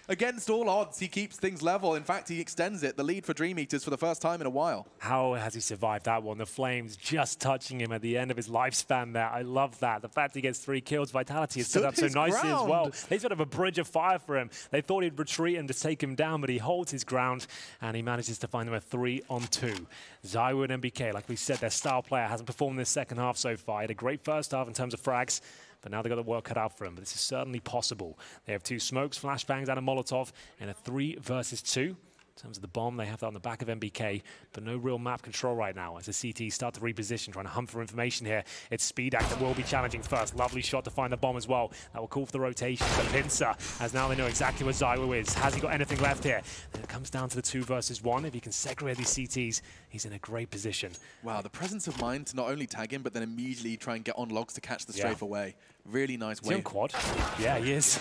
Against all odds, he keeps things level. In fact, he extends it. The lead for Dream Eaters for the first time in a while. How has he survived that one? The flames just touching him at the end of his lifespan there. I love that. The fact he gets 3 kills. Vitality has set up so nicely as well. They sort of a bridge of fire for him. They thought he'd retreat and just take him down, but he holds his ground, and he manages to find them a 3-on-2. ZywOo and NBK, like we said, their star player hasn't performed in this second half so far. He had a great first half in terms of frags, but now they've got the work cut out for him. But this is certainly possible. They have 2 smokes, flashbangs, and a Molotov, and a 3 versus 2. In terms of the bomb, they have that on the back of NBK, but no real map control right now as the CTs start to reposition, trying to hunt for information here. It's Speedak that will be challenging first. Lovely shot to find the bomb as well. That will call for the rotation. But Pincer, as now they know exactly where ZywOo is. Has he got anything left here? Then it comes down to the 2 versus 1. If he can segregate these CTs, he's in a great position. Wow, the presence of mind to not only tag him, but then immediately try and get on logs to catch the strafe away. Really nice way. Is he on quad? Yeah, he is.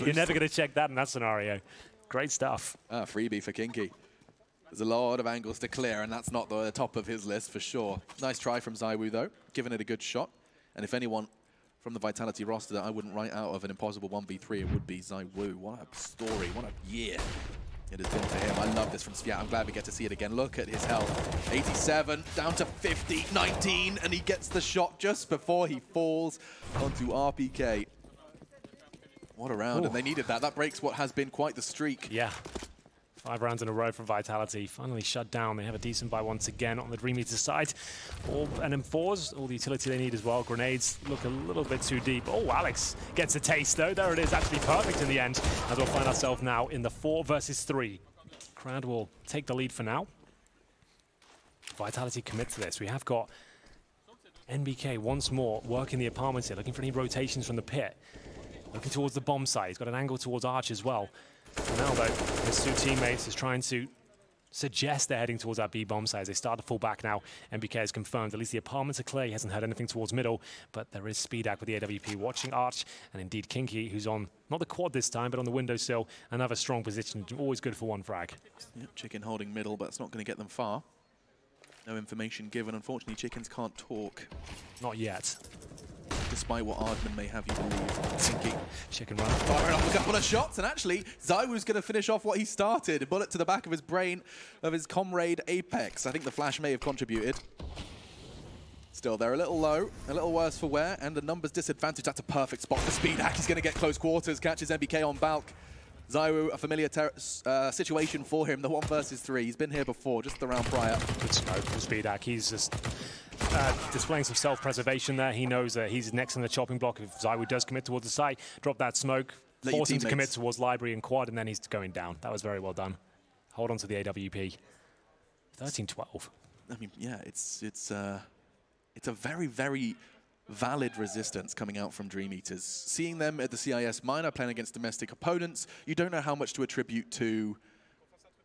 You're never going to check that in that scenario. Great stuff. Freebie for Kinky. There's a lot of angles to clear, and that's not the top of his list for sure. Nice try from ZywOo, though, giving it a good shot. And if anyone from the Vitality roster that I wouldn't write out of an impossible 1v3, it would be ZywOo. What a story, what a year it has been for him. I love this from Sviat. I'm glad we get to see it again. Look at his health. 87, down to 50, 19, and he gets the shot just before he falls onto RPK. What a round, and they needed that. That breaks what has been quite the streak. Yeah. 5 rounds in a row from Vitality. Finally shut down. They have a decent buy once again on the Dream Eater side. All NM4s, all the utility they need as well. Grenades look a little bit too deep. Oh, Alex gets a taste though. There it is, actually perfect in the end. As we'll find ourselves now in the 4 versus 3. Crowd will take the lead for now. Vitality commit to this. We have got NBK once more working the apartments here, looking for any rotations from the pit. Looking towards the bomb side. He's got an angle towards Arch as well. Now, though, his 2 teammates is trying to suggest they're heading towards that B bomb side. As they start to fall back now, NBK has confirmed. At least the apartments are clear. He hasn't heard anything towards middle, but there is Speedak with the AWP watching Arch, and indeed Kinky, who's on, not the quad this time, but on the windowsill. Another strong position, always good for one frag. Yep, Chicken holding middle, but it's not going to get them far. No information given. Unfortunately, Chickens can't talk. Not yet. Despite what Ardman may have you believe. Thinking. Chicken run. Firing off a couple of shots, and actually, ZywOo's going to finish off what he started. A bullet to the back of his brain of his comrade Apex. I think the flash may have contributed. Still, they're a little low, a little worse for wear, and the numbers disadvantage. That's a perfect spot for Speedak. He's going to get close quarters, catches NBK on Balk. ZywOo, a familiar situation for him, the 1 versus 3. He's been here before, just the round prior. Good smoke from Speedak. He's just displaying some self-preservation there. He knows that he's next in the chopping block. If ZywOo does commit towards the site, drop that smoke, force him to commit towards Library and Quad, and then he's going down. That was very well done. Hold on to the AWP. 13-12. I mean, yeah, it's a very, very valid resistance coming out from Dream Eaters. Seeing them at the CIS minor playing against domestic opponents, you don't know how much to attribute to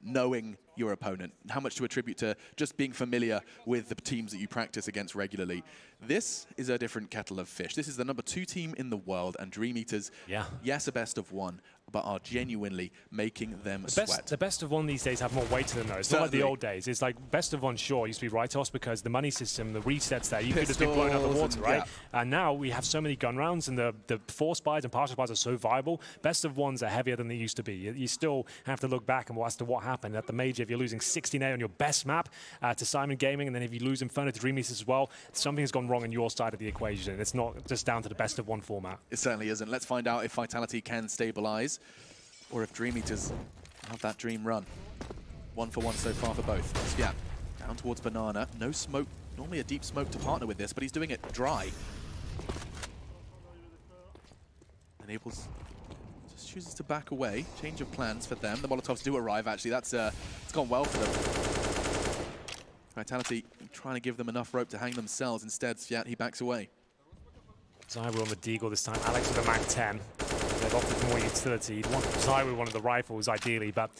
knowing your opponent, how much to attribute to just being familiar with the teams that you practice against regularly. This is a different kettle of fish. This is the #2 team in the world, and Dream Eaters, yes, a best of 1, but are genuinely making them sweat. The best of 1 these days have more weight to them, though. It's not like the old days. It's like best of 1, sure, used to be write-offs because the money system, the resets there, you could just be blown out of the water, right? And now we have so many gun rounds, and the force buys and partial buys are so viable. Best of 1s are heavier than they used to be. You still have to look back and as to what happened at the major. If you're losing 16A on your best map to Simon Gaming, and then if you lose Inferno to Dream Eaters as well, something has gone wrong on your side of the equation. It's not just down to the best of 1 format. It certainly isn't. Let's find out if Vitality can stabilize, or if Dream Eaters have that dream run. 1 for 1 so far for both. Yeah, down towards Banana. No smoke. Normally a deep smoke to partner with this, but he's doing it dry. Enables. Just chooses to back away. Change of plans for them. The Molotovs do arrive, actually. That's it's gone well for them. Vitality trying to give them enough rope to hang themselves. Instead, Sviat, he backs away. ZywOo on the Deagle this time. Alex with a Mag 10. They've opted for more utility. You'd want ZywOo one of the rifles, ideally, but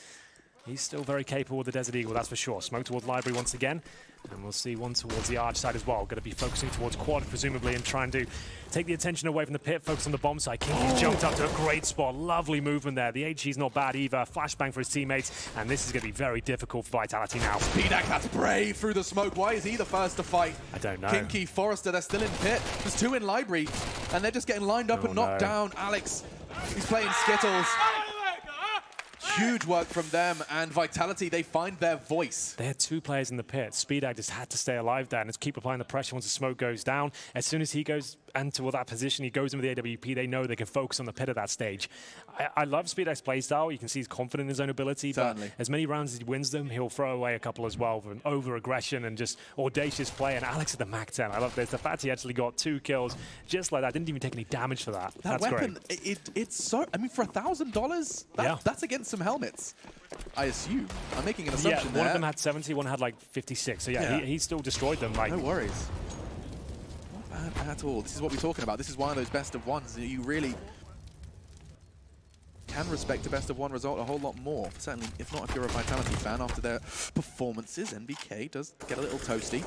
he's still very capable with the Desert Eagle, that's for sure. Smoke towards Library once again. And we'll see one towards the Arch side as well. Going to be focusing towards Quad, presumably, and trying to take the attention away from the pit, focus on the bomb side. Kinky's jumped up to a great spot. Lovely movement there. The HE's not bad either. Flashbang for his teammates. And this is going to be very difficult for Vitality now. Speedak, that's brave through the smoke. Why is he the first to fight? I don't know. Kinky, Forrester, they're still in pit. There's 2 in Library, and they're just getting lined up and knocked down. Alex, he's playing Skittles. Huge work from them, and Vitality, they find their voice. They had 2 players in the pit. Speedak just had to stay alive there and just keep applying the pressure once the smoke goes down. As soon as he goes into that position, he goes in with the AWP, they know they can focus on the pit at that stage. I love Speedak's playstyle. You can see he's confident in his own ability, but as many rounds as he wins them, he'll throw away a couple as well for an over-aggression and just audacious play. And Alex at the Mac 10, I love this. The fact he actually got 2 kills just like that, didn't even take any damage for that. That That's weapon, great. it's so, I mean, for $1,000, that's against some helmets, I assume. I'm making an assumption there. One of them had 70, one had like 56. So he still destroyed them. Like, no worries. Not bad at all. This is what we're talking about. This is one of those best of 1s. You really can respect a best of 1 result a whole lot more. Certainly, if not, if you're a Vitality fan after their performances. NBK does get a little toasty.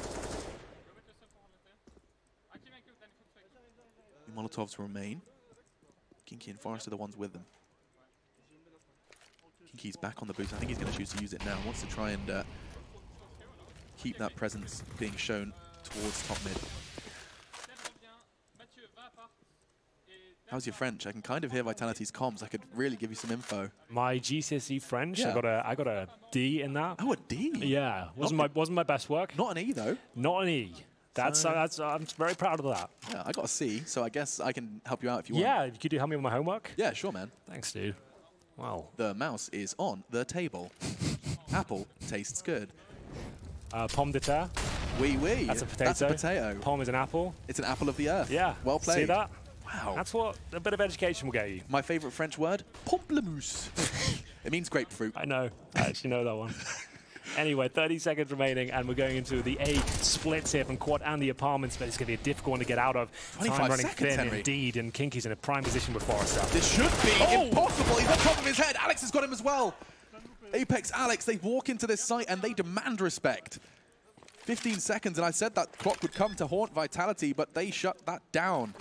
The Molotovs remain. Kinky and Forrest are the ones with them. He's back on the boost. I think he's going to choose to use it now. Wants to try and keep that presence being shown towards top mid. How's your French? I can kind of hear Vitality's comms. I could really give you some info. My GCSE French, yeah. I got a D in that. Oh, a D? Yeah, wasn't my best work. Not an E though. Not an E. That's I'm very proud of that. Yeah, I got a C, so I guess I can help you out if you want. Yeah, could you help me with my homework? Yeah, sure, man. Thanks, dude. Wow. The mouse is on the table. Apple tastes good. Pomme de terre. Oui, oui. That's a potato. That's a potato. Pomme is an apple. It's an apple of the earth. Yeah. Well played. See that? Wow. That's what a bit of education will get you. My favorite French word, pamplemousse. It means grapefruit. I know. I actually know that one. Anyway, 30 seconds remaining, and we're going into the A splits here from Quad and the apartments, but it's going to be a difficult one to get out of. 25 Time running seconds, thin, Henry. indeed, and Kinky's in a prime position with Forrester. This should be impossible. He's on top of his head. Alex has got him as well. Apex Alex, they walk into this site and they demand respect. 15 seconds, and I said that clock would come to haunt Vitality, but they shut that down.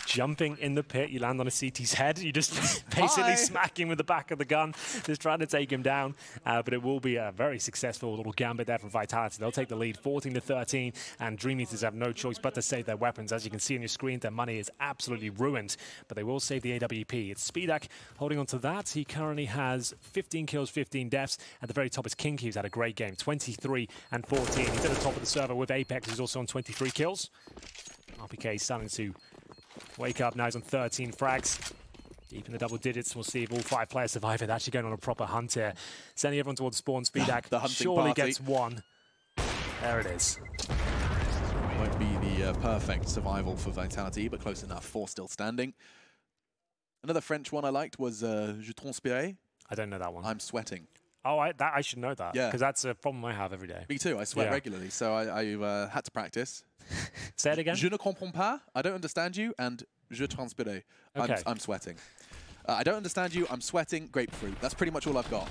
Jumping in the pit, you land on a CT's head. You just basically smack him with the back of the gun, just trying to take him down. But it will be a very successful little gambit there from Vitality. They'll take the lead 14-13, and Dream Eaters have no choice but to save their weapons. As you can see on your screen, their money is absolutely ruined, but they will save the AWP. It's Speedak holding on to that. He currently has 15 kills, 15 deaths. At the very top is Kinky, who's had a great game, 23 and 14. He's at the top of the server with Apex, who's also on 23 kills. RPK is starting to wake up. Now he's on 13 frags. Deep in the double digits. We'll see if all 5 players survive it. They're actually going on a proper hunt here. Sending everyone towards spawn. Speedak surely gets one. There it is. Won't be the perfect survival for Vitality, but close enough. 4 still standing. Another French one I liked was Je transpire. I don't know that one. I'm sweating. Oh, I should know that. Yeah. Because that's a problem I have every day. Me too. I sweat regularly, so I had to practice. Say it again. Je ne comprends pas. I don't understand you. And je transpire. Okay. I'm sweating. I don't understand you. I'm sweating. Grapefruit. That's pretty much all I've got.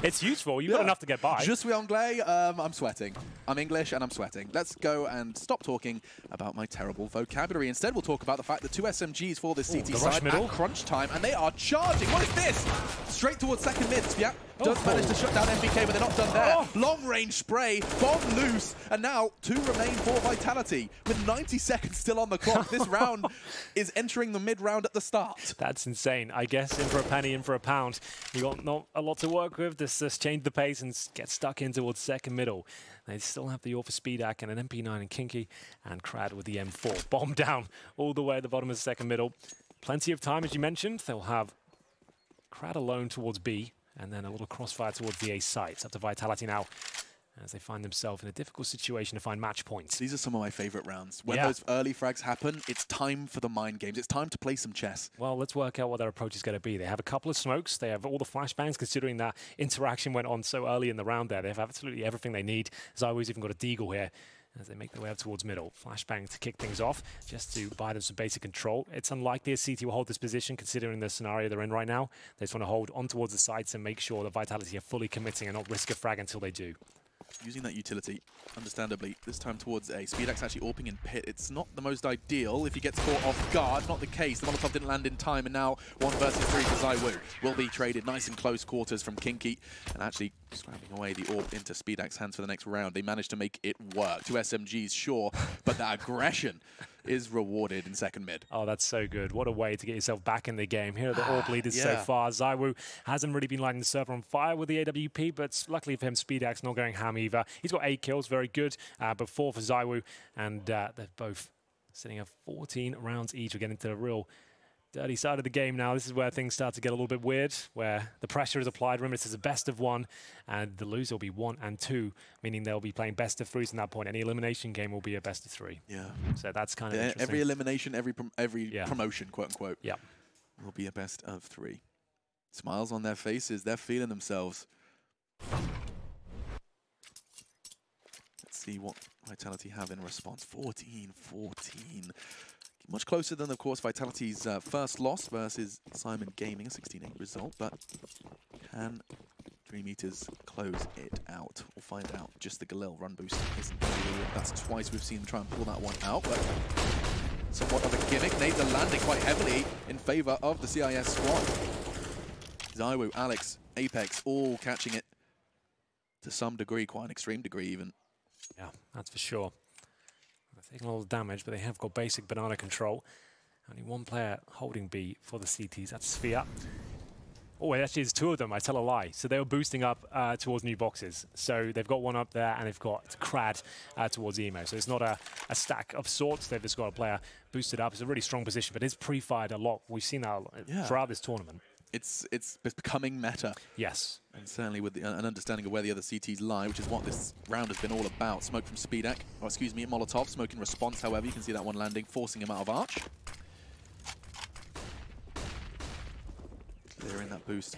It's useful. You've got enough to get by. Je suis anglais. I'm sweating. I'm English and I'm sweating. Let's go and stop talking about my terrible vocabulary. Instead, we'll talk about the fact that 2 SMGs for this CT side at crunch time, and they are charging. What is this? Straight towards second mid. Yeah, does manage to shut down MBK, but they're not done there. Long range spray, bomb loose, and now 2 remain for Vitality. With 90 seconds still on the clock, this round is entering the mid round at the start. That's insane. I guess in for a penny, in for a pound. You got not a lot to work with. Just change the pace and get stuck in towards second middle. They still have the AWP for Speedak and an MP9 and Kinky, and Crad with the M4. Bomb down all the way at the bottom of the second middle. Plenty of time, as you mentioned. They'll have Crad alone towards B, and then a little crossfire towards the A site. It's up to Vitality now, as they find themselves in a difficult situation to find match points. These are some of my favorite rounds. When those early frags happen, it's time for the mind games. It's time to play some chess. Well, let's work out what their approach is going to be. They have a couple of smokes. They have all the flashbangs, considering that interaction went on so early in the round there. They have absolutely everything they need. Zywo's even got a deagle here as they make their way up towards middle. Flashbang to kick things off, just to buy them some basic control. It's unlikely a CT will hold this position, considering the scenario they're in right now. They just want to hold on towards the sides and make sure that Vitality are fully committing and not risk a frag until they do. Using that utility, understandably, this time towards A. Speedak's actually AWPing in pit. It's not the most ideal if he gets caught off guard. Not the case. The Molotov didn't land in time, and now 1 versus 3 for Zywo. Will be traded nice and close quarters from Kinky, and actually scrapping away the AWP into Speedak's hands for the next round. They managed to make it work. 2 SMGs, sure, but that aggression is rewarded in second mid. Oh, that's so good. What a way to get yourself back in the game. Here are the AWP leaders so far. Zywo hasn't really been lighting the server on fire with the AWP, but luckily for him, Speedak's not going ham either. He's got 8 kills, very good, but 4 for Zywo, and they're both sitting at 14 rounds each. We're getting to the real dirty side of the game now. This is where things start to get a little bit weird, where the pressure is applied. Remember, this is a best of 1, and the loser will be 1 and 2, meaning they'll be playing best of 3s from that point. Any elimination game will be a best of 3. Yeah. So that's kind of interesting. Every elimination, every promotion, quote unquote, will be a best of 3. Smiles on their faces. They're feeling themselves. Let's see what Vitality have in response. 14-14. Much closer than, of course, Vitality's first loss versus Simon Gaming, a 16-8 result, but can Dream Eaters close it out? We'll find out. Just the Galil run boost isn't really it. That's twice we've seen them try and pull that one out, but somewhat of a gimmick. Nades are landing quite heavily in favor of the CIS squad. ZywOo, Alex, Apex, all catching it to some degree, quite an extreme degree even. Yeah, that's for sure. They're taking a lot of damage, but they have got basic banana control. Only one player holding B for the CTs. That's Sphere. Oh, actually, it's two of them. I tell a lie. So they were boosting up towards new boxes. So they've got one up there, and they've got Crad towards Emo. So it's not a stack of sorts. They've just got a player boosted up. It's a really strong position, but it's pre-fired a lot. We've seen that throughout this tournament. It's becoming meta. Yes. And certainly with an understanding of where the other CTs lie, which is what this round has been all about. Smoke from Speedak, or excuse me, Molotov. Smoke in response, however. You can see that one landing, forcing him out of Arch. Clearing that boost.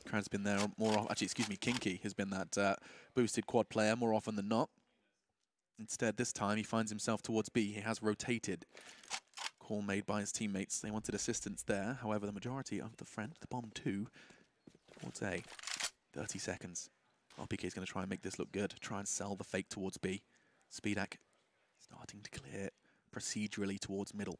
Crad's been there more actually, excuse me, Kinky has been that boosted quad player more often than not. Instead, this time he finds himself towards B. He has rotated. Call made by his teammates. They wanted assistance there. However, the majority of the front, the bomb 2, towards A. 30 seconds. RPK is going to try and make this look good. Try and sell the fake towards B. Speedak starting to clear procedurally towards middle.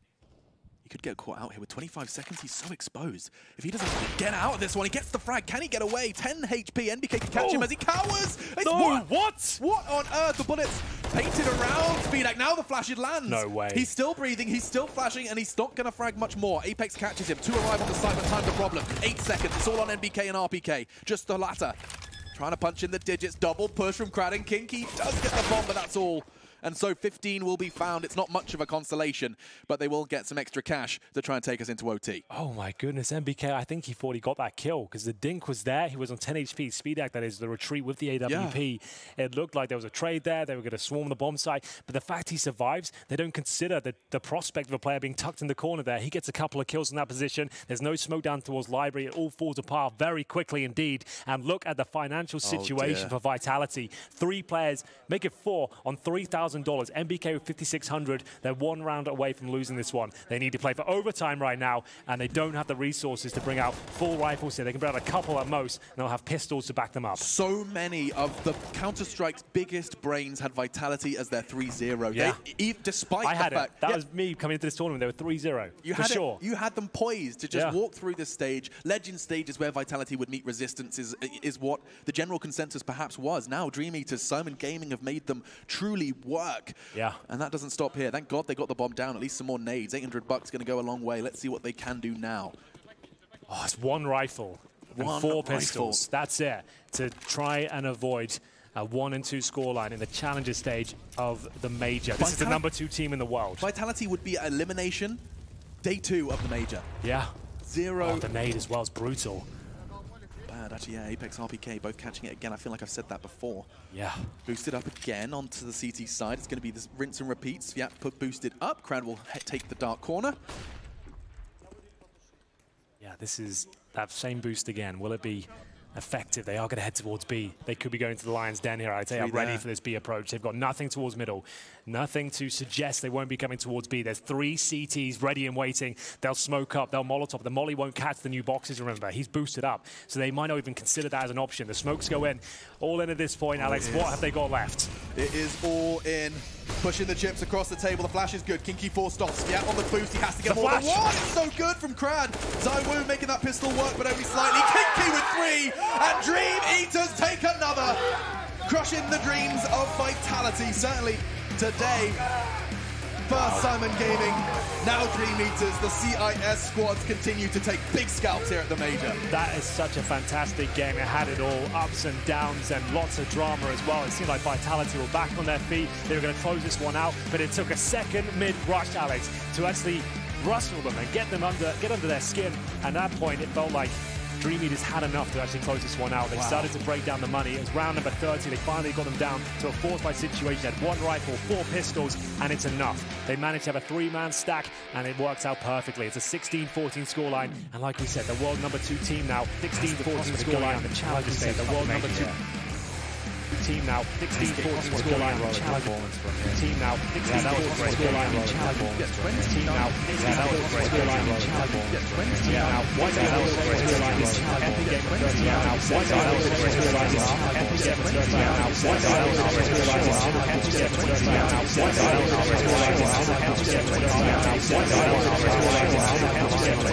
He could get caught out here with 25 seconds. He's so exposed. If he doesn't get out of this one, he gets the frag. Can he get away? 10 HP. NBK can catch him as he cowers. No, what? What on earth? The bullets painted around Speedak. Now the flash, it lands. No way. He's still breathing. He's still flashing, and he's not going to frag much more. Apex catches him. 2 arrive on the site, but time's a problem. 8 seconds. It's all on NBK and RPK. Just the latter. Trying to punch in the digits. Double push from Crad and Kinky. Does get the bomb, but that's all. And so 15 will be found. It's not much of a consolation, but they will get some extra cash to try and take us into OT. Oh my goodness, MBK, I think he thought he got that kill because the dink was there. He was on 10 HP. Speedak, that is the retreat with the AWP. Yeah. It looked like there was a trade there. They were going to swarm the bomb site. But the fact he survives, they don't consider the prospect of a player being tucked in the corner there. He gets a couple of kills in that position. There's no smoke down towards Library. It all falls apart very quickly indeed. And look at the financial situation for Vitality. 3 players, make it 4 on $3,000. MBK with 5,600. They're 1 round away from losing this one. They need to play for overtime right now, and they don't have the resources to bring out full rifles here. They can bring out a couple at most, and they'll have pistols to back them up. So many of the Counter-Strike's biggest brains had Vitality as their 3-0. Yeah. Despite I the had fact, it. That was me coming into this tournament. They were 3-0. For sure. You had them poised to just walk through this stage. Legend stage is where Vitality would meet resistance, is what the general consensus perhaps was. Now Dream Eaters, Simon Gaming have made them truly work. Yeah. And that doesn't stop here. Thank God they got the bomb down. At least some more nades. $800 going to go a long way. Let's see what they can do now. Oh, it's 1 rifle and 4 pistols. That's it. To try and avoid a 1 and 2 scoreline in the challenger stage of the major. This is the number 2 team in the world. Vitality would be elimination day 2 of the major. Yeah. 0. Oh, the nade as well is brutal. Actually, yeah, Apex, RPK, both catching it again. I feel like I've said that before. Yeah. Boosted up again onto the CT side. It's going to be this rinse and repeat. Sviat put boosted up. Crad will take the dark corner. Yeah, this is that same boost again. Will it be effective? They are going to head towards B. They could be going to the Lion's Den here. I'd say I'm ready for this B approach. They've got nothing towards middle. Nothing to suggest they won't be coming towards B. There's 3 CTs ready and waiting. They'll smoke up. They'll Molotov. The Molly won't catch the new boxes, remember. He's boosted up. So they might not even consider that as an option. The smokes go in. All in at this point, Alex. What have they got left? It is all in. Pushing the chips across the table. The flash is good. Kinky 4 stops. Yeah, on the boost. He has to get more than 1. It's so good from Crad. ZywOo making that pistol work, but only slightly. Kinky with 3. And Dream Eaters take another. Crushing the dreams of Vitality. Certainly today. First Simon Gaming, now Dream Eaters. The CIS squads continue to take big scalps here at the major. That is such a fantastic game. It had it all, ups and downs and lots of drama as well. It seemed like Vitality were back on their feet. They were going to close this one out, but it took a second mid-rush, Alex, to actually rustle them and get under their skin. And at that point, it felt like Dream Eaters had enough to actually close this one out. They started to break down the money. It was round number 30. They finally got them down to a force-fight situation. They had 1 rifle, 4 pistols, and it's enough. They managed to have a 3-man stack, and it works out perfectly. It's a 16-14 scoreline, and like we said, the world number 2 team now, 16-14 scoreline. The challenger stage, the world number 2 team now, 16-14 scoreline. Team now, 16-14 scoreline. Team now, 16-14 scoreline. Team now, 1-0 scoreline. Epic game 30 now. 1-0 scoreline. Epic game 30 now. 1-0 scoreline. Epic game 30 now. 1-0 scoreline. Epic game 30 now. 1-0 scoreline. Epic game 30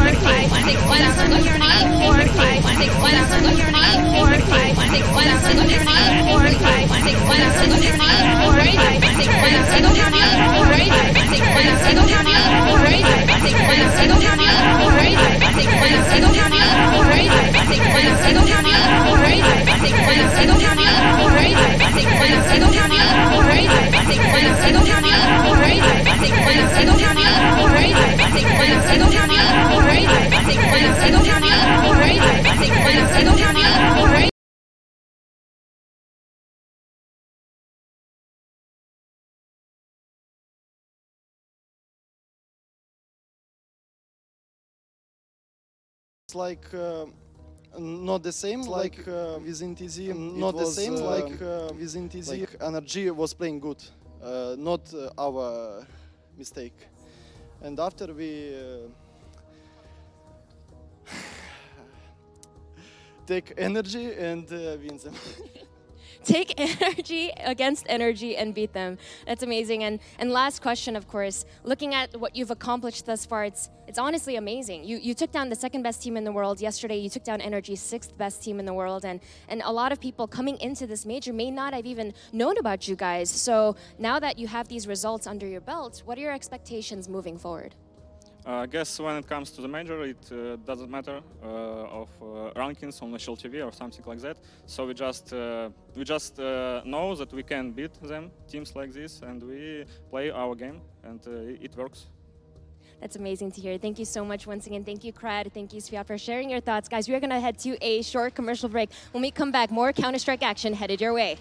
Like not the same like within TZ, not the same like within TZ. Like energy was playing good, not our mistake. And after we take energy and win them. Take energy against energy and beat them. That's amazing. And last question, of course, looking at what you've accomplished thus far, it's honestly amazing. You took down the second best team in the world. Yesterday, you took down Energy's sixth best team in the world. And a lot of people coming into this major may not have even known about you guys. So now that you have these results under your belt, what are your expectations moving forward? I guess when it comes to the major, it doesn't matter of rankings on national TV or something like that. So we just know that we can beat them, teams like this, and we play our game, and it works. That's amazing to hear. Thank you so much once again. Thank you, Krad. Thank you, Sviat, for sharing your thoughts. Guys, we are going to head to a short commercial break. When we come back, more Counter-Strike action headed your way.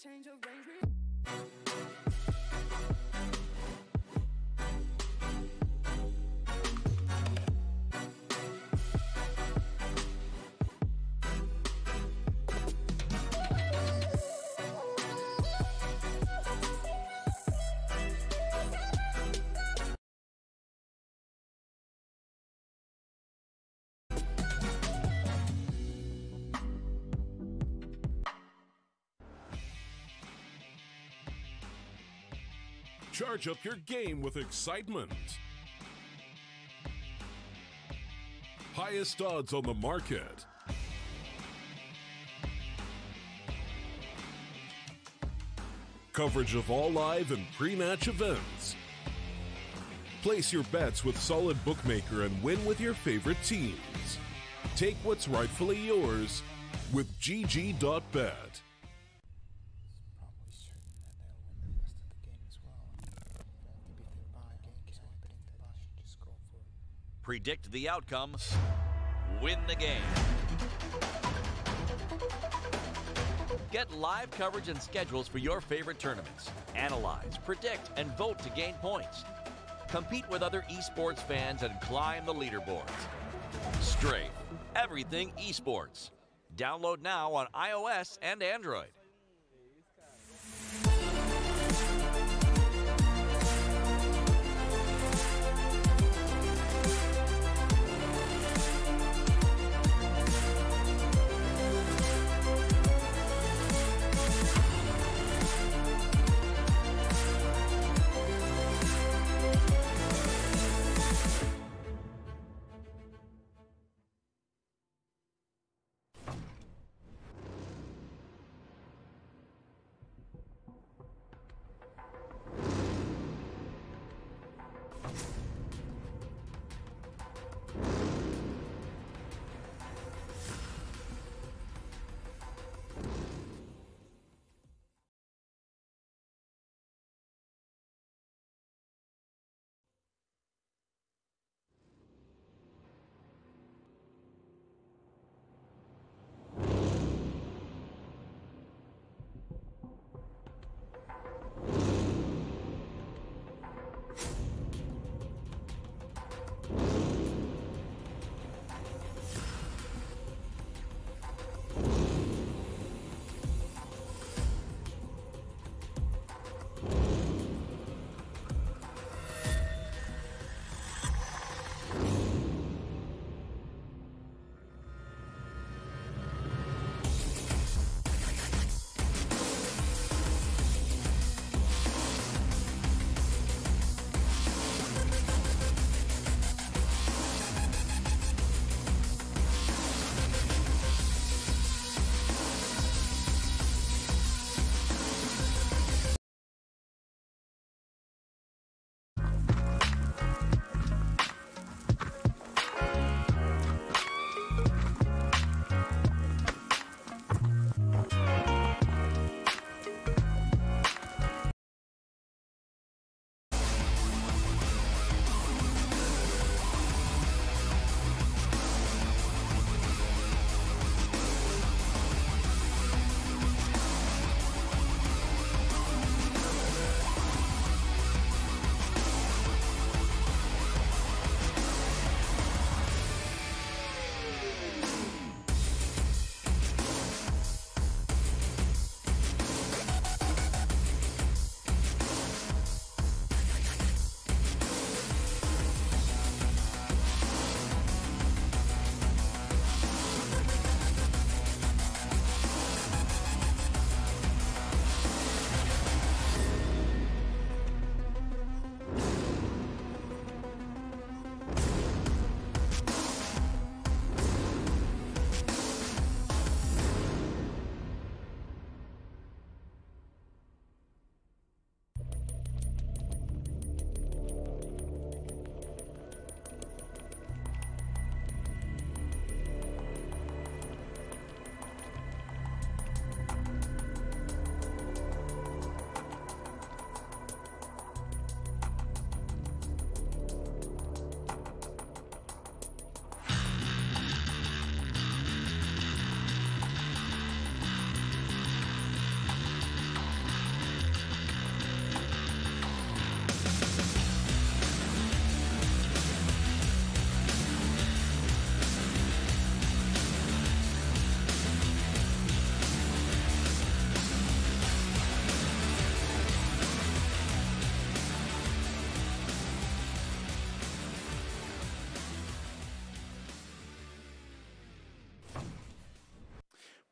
change of range. Charge up your game with excitement. Highest odds on the market. Coverage of all live and pre-match events. Place your bets with Solid Bookmaker and win with your favorite teams. Take what's rightfully yours with GG.bet. Predict the outcome, win the game. Get live coverage and schedules for your favorite tournaments. Analyze, predict, and vote to gain points. Compete with other esports fans and climb the leaderboards. Strafe, everything esports. Download now on iOS and Android.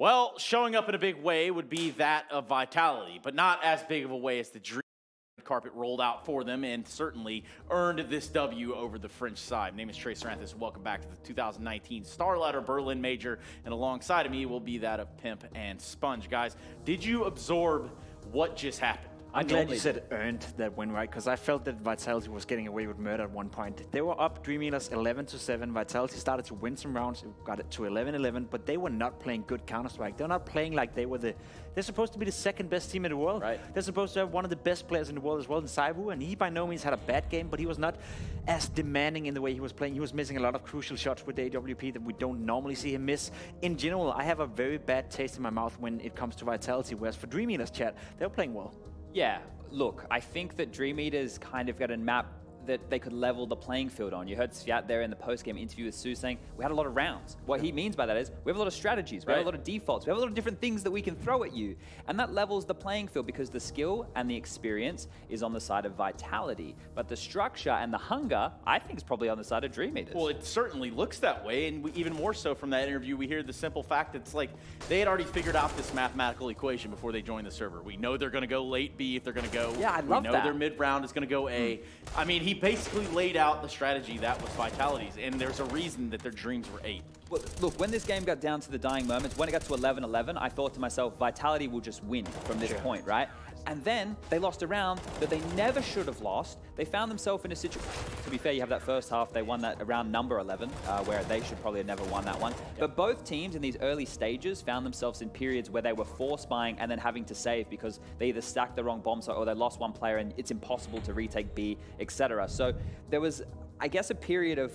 Well, showing up in a big way would be that of Vitality, but not as big of a way as the Dream carpet rolled out for them and certainly earned this W over the French side. My name is Trey Saranthus. Welcome back to the 2019 StarLadder Berlin Major, and alongside of me will be that of Pimp and Sponge. Guys, did you absorb what just happened? I'm glad you said earned that win, right? Because I felt that Vitality was getting away with murder at one point. They were up Dream Eaters 11-7. Vitality started to win some rounds, got it to 11-11, but they were not playing good Counter-Strike. They're not playing like they were they're supposed to be the second best team in the world. Right. They're supposed to have one of the best players in the world as well in Saibu, and he by no means had a bad game, but he was not as demanding in the way he was playing. He was missing a lot of crucial shots with the AWP that we don't normally see him miss. In general, I have a very bad taste in my mouth when it comes to Vitality, whereas for Dream Eaters, chat, they're playing well. Yeah, look, I think that Dream Eaters kind of got a map that they could level the playing field on. You heard Sviat there in the post-game interview with Sue saying, we had a lot of rounds. What he means by that is, we have a lot of strategies, we have a lot of defaults, we have a lot of different things that we can throw at you. And that levels the playing field because the skill and the experience is on the side of Vitality. But the structure and the hunger, I think, is probably on the side of Dream Eaters. Well, it certainly looks that way, and even more so from that interview, we hear the simple fact that it's like they had already figured out this mathematical equation before they joined the server. We know they're going to go late B if they're going to go. Yeah, I love that. We know their mid-round is going to go A. I mean, he basically laid out the strategy that was Vitality's, and there's a reason that their dreams were 8. Well, look, when this game got down to the dying moments, when it got to 11-11, I thought to myself, Vitality will just win from this point, right? And then they lost a round that they never should have lost. They found themselves in a situation. To be fair, you have that first half, they won that around number 11, where they should probably have never won that one. But both teams in these early stages found themselves in periods where they were force buying and then having to save because they either stacked the wrong bomb site or they lost one player and it's impossible to retake B, etc. So there was, I guess, a period of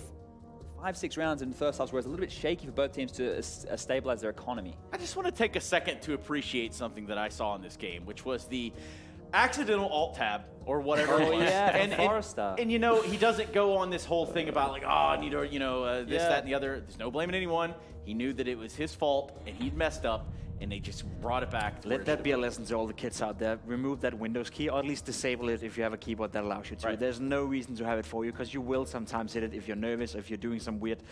5-6 rounds in the first half where it's a little bit shaky for both teams to stabilize their economy. I just want to take a second to appreciate something that I saw in this game, which was the accidental alt-tab or whatever it was. And you know, he doesn't go on this whole thing about like, oh, I need to, you know, this, that, and the other. There's no blaming anyone. He knew that it was his fault and he'd messed up, and they just brought it back. Let that be a lesson to all the kids out there. Remove that Windows key, or at least disable it if you have a keyboard that allows you to. There's no reason to have it for you, because you will sometimes hit it if you're nervous, if you're doing some weird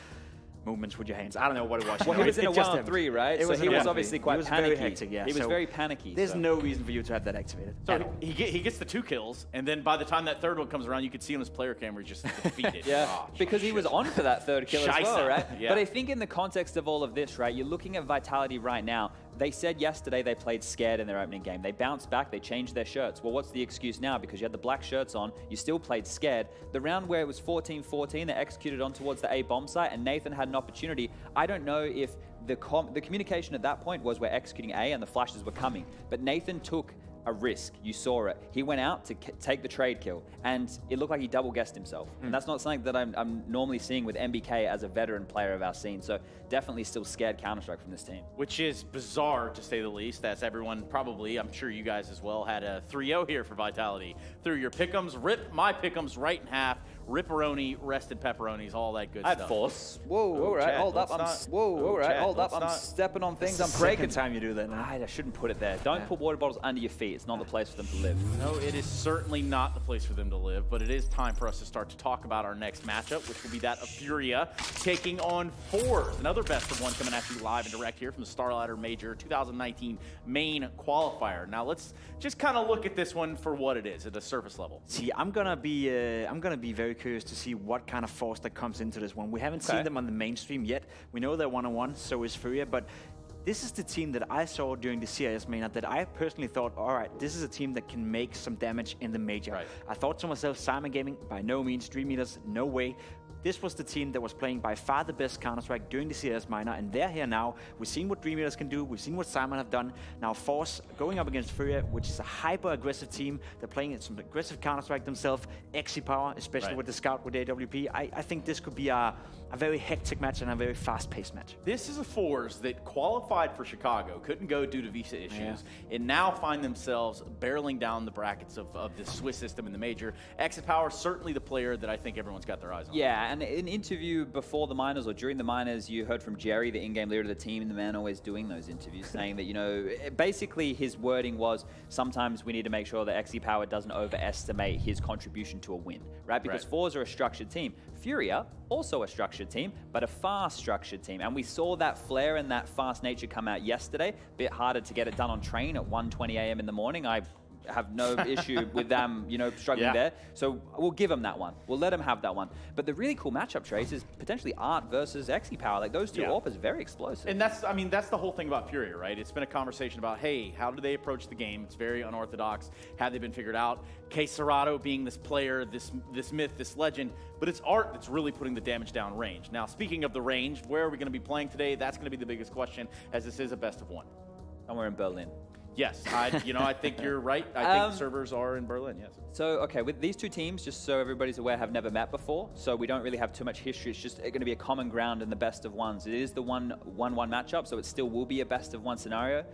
movements with your hands. I don't know what it was. Well, he was in a 1-3, right? So he was obviously quite panicky. Very hectic, yeah. He was very panicky. There's no reason for you to have that activated. So he gets the 2 kills, and then by the time that third one comes around, you could see on his player camera just defeated. Because he was on for that third kill as well, right? Yeah. But I think in the context of all of this, right, you're looking at Vitality right now. They said yesterday they played scared in their opening game. They bounced back, they changed their shirts. Well, what's the excuse now? Because you had the black shirts on, you still played scared. The round where it was 14-14, they executed on towards the A bomb site, and Nathan had an opportunity. I don't know if the communication at that point was we're executing A and the flashes were coming, but Nathan took a risk. You saw it. He went out to take the trade kill, and it looked like he double-guessed himself. And that's not something that I'm normally seeing with MBK as a veteran player of our scene. So definitely still scared Counter-Strike from this team. Which is bizarre, to say the least. As everyone probably, I'm sure you guys as well, had a 3-0 here for Vitality. Through your pick'ems, rip my pick'ems right in half. Ripperoni, rested pepperonis, all that good stuff. I had Force. Whoa, all right, hold up. I'm stepping on things. I'm breaking. Time you do that now. I shouldn't put it there. Don't put water bottles under your feet. It's not the place for them to live. No, it is certainly not the place for them to live, but it is time for us to start to talk about our next matchup, which will be that of Furia taking on Forze. Another best of one coming at you live and direct here from the StarLadder Major 2019 main qualifier. Now let's just kind of look at this one for what it is at a surface level. See, I'm gonna be very curious to see what kind of Force that comes into this one. We haven't seen them on the mainstream yet. We know they're 1-on-1, so is Furia, but this is the team that I saw during the CIS main that I personally thought, all right, this is a team that can make some damage in the major. I thought to myself, Simon Gaming, by no means, Dream Eaters, no way. This was the team that was playing by far the best Counter-Strike during the CS minor, and they're here now. We've seen what Dream Eaters can do. We've seen what Simon have done. Now Forze going up against Furia, which is a hyper-aggressive team. They're playing some aggressive Counter-Strike themselves. Exi power, especially with the Scout with AWP. I think this could be a very hectic match and a very fast-paced match. This is a Forze that qualified for Chicago, couldn't go due to visa issues, and now find themselves barreling down the brackets of the Swiss system in the major. Exit Power, certainly the player that I think everyone's got their eyes on. Yeah, and in an interview before the minors or during the minors, you heard from Jerry, the in-game leader of the team, and the man always doing those interviews, saying that, you know, basically his wording was sometimes we need to make sure that XE-Power doesn't overestimate his contribution to a win, right? Because Forze are a structured team. Furia, also a structured team, but a fast structured team. And we saw that flair and that fast nature come out yesterday. Bit harder to get it done on train at 1:20 a.m. in the morning. I have no issue with them, you know, struggling there. So we'll give them that one. We'll let them have that one. But the really cool matchup, Trace, is potentially Art versus XE-Power. Like, those two AWPers, very explosive. And that's, I mean, that's the whole thing about Furia, right? It's been a conversation about, hey, how do they approach the game? It's very unorthodox. Have they been figured out? K Serato being this player, this myth, this legend, but it's Art that's really putting the damage down range. Now, speaking of the range, where are we going to be playing today? That's going to be the biggest question, as this is a best of one. Somewhere in Berlin. Yes, I think you're right. I think servers are in Berlin, yes. So, okay, with these two teams, just so everybody's aware, have never met before, so we don't really have too much history. It's just going to be a common ground in the best of ones. It is the 1-1 matchup, so it still will be a best of one scenario.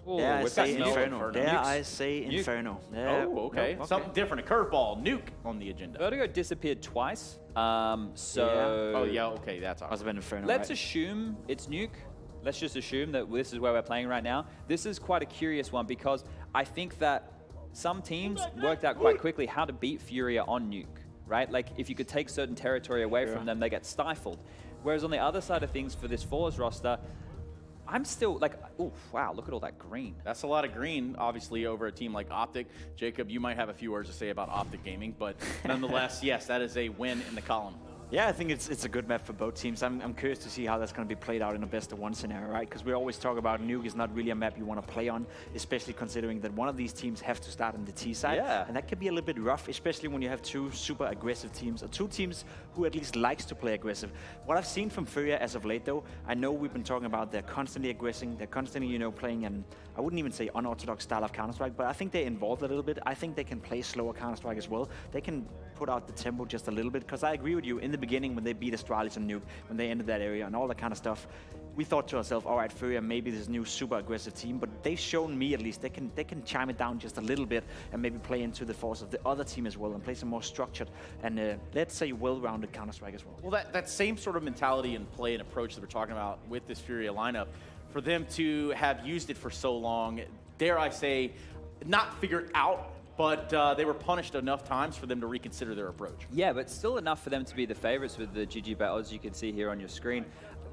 Ooh, yeah, I say Inferno. Yeah, I say Inferno. Yeah. Oh, okay. Something different, a curveball, Nuke on the agenda. Vertigo disappeared twice, so... Yeah. Oh, yeah, okay, that's awesome. Must have been Inferno, Let's assume it's Nuke. Let's just assume that this is where we're playing right now. This is quite a curious one because I think that some teams worked out quite quickly how to beat Furia on Nuke, right? Like, if you could take certain territory away from them, they get stifled. Whereas on the other side of things for this Forze roster, I'm still like, oh, wow, look at all that green. That's a lot of green, obviously, over a team like Optic. Jacob, you might have a few words to say about Optic Gaming, but nonetheless, yes, that is a win in the column. Yeah, I think it's a good map for both teams. I'm curious to see how that's going to be played out in a best-of-one scenario, right? Because we always talk about Nuke is not really a map you want to play on, especially considering that one of these teams have to start on the T side. Yeah. And that can be a little bit rough, especially when you have two super aggressive teams, or two teams who at least likes to play aggressive. What I've seen from Furia as of late, though, I know we've been talking about they're constantly aggressing, they're constantly, you know, playing an, I wouldn't even say unorthodox style of Counter-Strike, but I think they're involved a little bit. I think they can play slower Counter-Strike as well. They can put out the tempo just a little bit, because I agree with you, in the beginning when they beat Astralis and Nuke, when they entered that area and all that kind of stuff, we thought to ourselves, all right, Furia, maybe this new super aggressive team, but they've shown me at least they can chime it down just a little bit and maybe play into the force of the other team as well and play some more structured and let's say well-rounded Counter-Strike as well. Well, that same sort of mentality and play and approach that we're talking about with this Furia lineup, for them to have used it for so long, dare I say, not figured out, but they were punished enough times for them to reconsider their approach. Yeah, but still enough for them to be the favorites with the GG battles you can see here on your screen.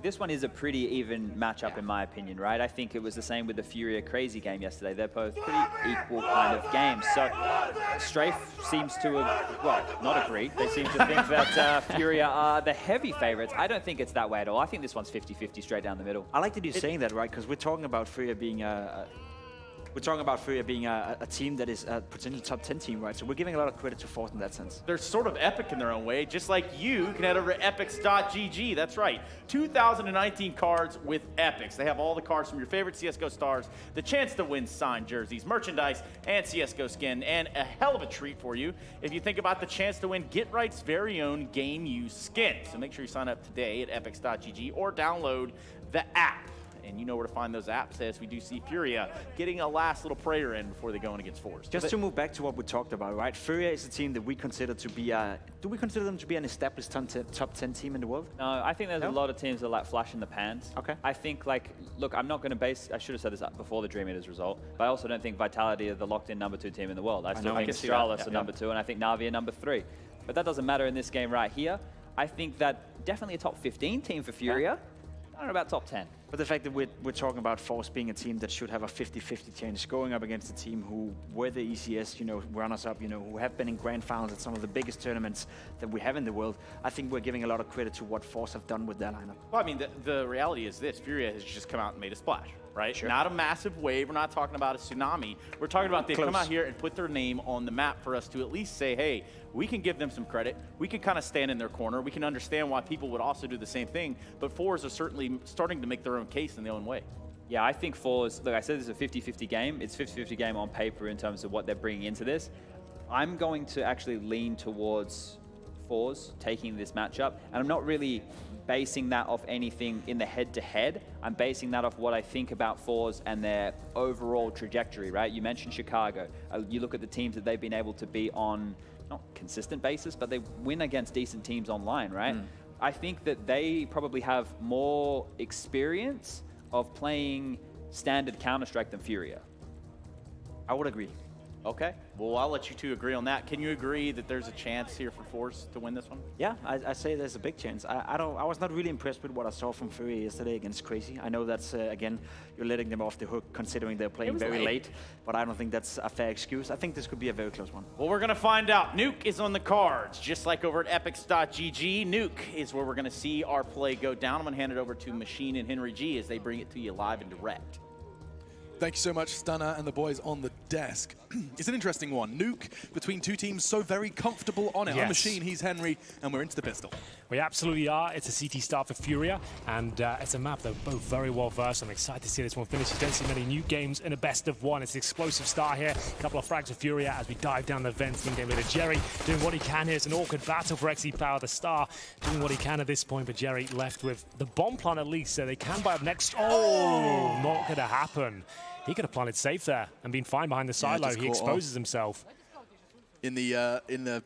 This one is a pretty even matchup in my opinion, right? I think it was the same with the Furia Crazy game yesterday. They're both pretty equal kind of games. So Strafe seems to have, well, not agreed. They seem to think that Furia are the heavy favorites. I don't think it's that way at all. I think this one's 50-50 straight down the middle. I like that you're saying that, right? Because we're talking about Furia being a team that is a potential top 10 team, right? So we're giving a lot of credit to Forze in that sense. They're sort of epic in their own way, just like you can head over to epics.gg. That's right. 2019 cards with Epics. They have all the cards from your favorite CSGO stars, the chance to win signed jerseys, merchandise, and CSGO skin, and a hell of a treat for you if you think about the chance to win Get Right's very own game-used skin. So make sure you sign up today at epics.gg or download the app. And you know where to find those apps, as we do see Furia getting a last little prayer in before they go in against Forze. Just to move back to what we talked about, right? Furia is a team that we consider to be do we consider them to be an established top 10 team in the world? No, I think there's a lot of teams that like flash in the pans. Okay. I think, like, look, I'm not going to base, I should have said this before the Dream Eaters result, but I also don't think Vitality are the locked-in #2 team in the world. I still think StarLadder are #2, and I think Na'Vi are #3. But that doesn't matter in this game right here. I think that definitely a top 15 team for Furia. I don't know about top 10. But the fact that we're talking about Forze being a team that should have a 50-50 chance, going up against a team who were the ECS, you know, runners-up, you know, who have been in grand finals at some of the biggest tournaments that we have in the world, I think we're giving a lot of credit to what Forze have done with their lineup. Well, I mean, the reality is this. Furia has just come out and made a splash, right? Sure. Not a massive wave. We're not talking about a tsunami. We're talking about they've come out here and put their name on the map for us to at least say, hey, we can give them some credit. We can kind of stand in their corner. We can understand why people would also do the same thing. But Forze are certainly starting to make their own case in their own way. Yeah, I think Forze, look, I said this is a 50-50 game. It's 50-50 game on paper in terms of what they're bringing into this. I'm going to actually lean towards Forze taking this matchup, and I'm not really basing that off anything in the head-to-head. I'm basing that off what I think about Forze and their overall trajectory, right? You mentioned Chicago. You look at the teams that they've been able to beat on not consistent basis, but they win against decent teams online, right? I think that they probably have more experience of playing standard Counter-Strike than Furia. I would agree. Okay, well, I'll let you two agree on that. Can you agree that there's a chance here for Forze to win this one? Yeah, I say there's a big chance. I was not really impressed with what I saw from Furia yesterday against Crazy. I know that's, again, you're letting them off the hook considering they're playing very late, but I don't think that's a fair excuse. I think this could be a very close one. Well, we're going to find out. NUKE is on the cards, just like over at epics.gg. NUKE is where we're going to see our play go down. I'm going to hand it over to Machine and Henry G as they bring it to you live and direct. Thank you so much, Stunner and the boys on the desk. It's an interesting one. NUKE between two teams so very comfortable on it. Yes. I'm Machine, he's Henry, and we're into the pistol. We absolutely are. It's a CT start for Furia, and it's a map they're both very well versed. I'm excited to see this one finish. You don't see many NUKE games in a best of one. It's an explosive start here. A couple of frags for Furia as we dive down the vents. Team game leader Jerry doing what he can here. It's an awkward battle for XE-Power, the star, doing what he can at this point, but Jerry left with the bomb plant at least, so they can buy up next. Oh, not going to happen. He could have planted safe there and been fine behind the silo. He exposes himself. In the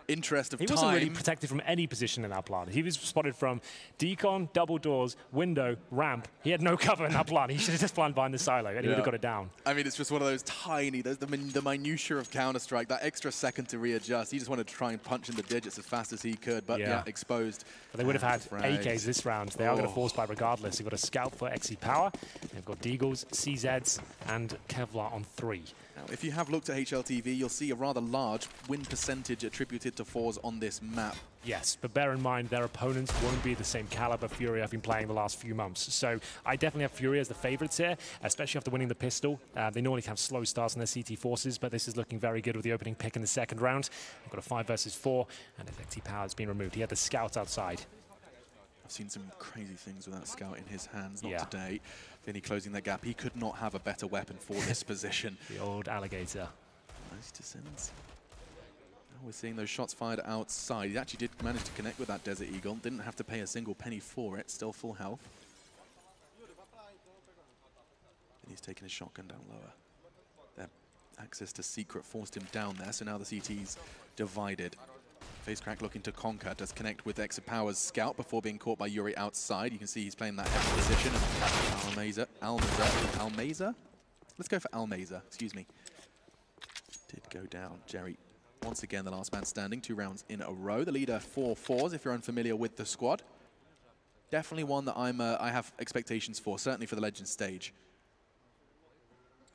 interest of time. He wasn't really protected from any position in that plant. He was spotted from decon, double doors, window, ramp. He had no cover in that plant. He should have just planted behind the silo and he would have got it down. I mean, it's just one of those tiny, the minutiae of Counter-Strike, that extra second to readjust. He just wanted to try and punch in the digits as fast as he could, but yeah, exposed. But they would have had AKs this round. They are going to force by regardless. They've got a scout for XE-Power. They've got Deagles, CZs, and Kevlar on 3. Now, if you have looked at HLTV, you'll see a rather large win percentage attributed to Forze on this map. Yes, but bear in mind their opponents won't be the same caliber Furia have been playing the last few months. So I definitely have Furia as the favorites here, especially after winning the pistol. They normally have slow starts in their CT forces, but this is looking very good with the opening pick in the second round. We've got a 5 versus 4, and XE-Power has been removed. He had the scout outside. I've seen some crazy things with that scout in his hands, not today. Vinny closing that gap. He could not have a better weapon for this position. The old alligator. Nice descent. Now we're seeing those shots fired outside. He actually did manage to connect with that Desert Eagle. Didn't have to pay a single penny for it. Still full health. And he's taking his shotgun down lower. Their access to secret forced him down there, so now the CT's divided. FaceCrack looking to conquer, does connect with XE-Power's scout before being caught by Yuri outside. You can see he's playing that heavy position. Almeza? Let's go for Almeza, excuse me. Did go down. Jerry, once again, the last man standing, 2 rounds in a row. The leader for Forze, if you're unfamiliar with the squad. Definitely one that I have expectations for, certainly for the Legends stage.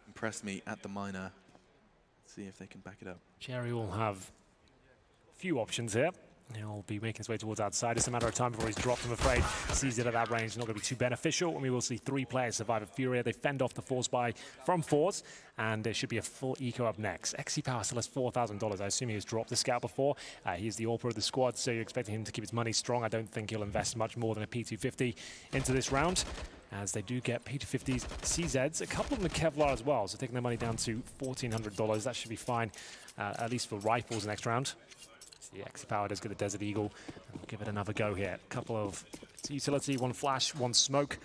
Impressed me at the minor. Let's see if they can back it up. Jerry will have few options here. He'll be making his way towards outside. It's a matter of time before he's dropped, I'm afraid. Sees it at that range. Not going to be too beneficial. And we will see 3 players survive at Furia. They fend off the force buy from Forze. And there should be a full eco up next. XE-Power still has $4,000. I assume he has dropped the scout before. He's the AWPer of the squad, so you're expecting him to keep his money strong. I don't think he'll invest much more than a P250 into this round, as they do get P250s, CZs, a couple of them the Kevlar as well. So taking their money down to $1,400. That should be fine, at least for rifles next round. The XE-Power does get the Desert Eagle, and we'll give it another go here. A couple of utility, 1 flash, 1 smoke,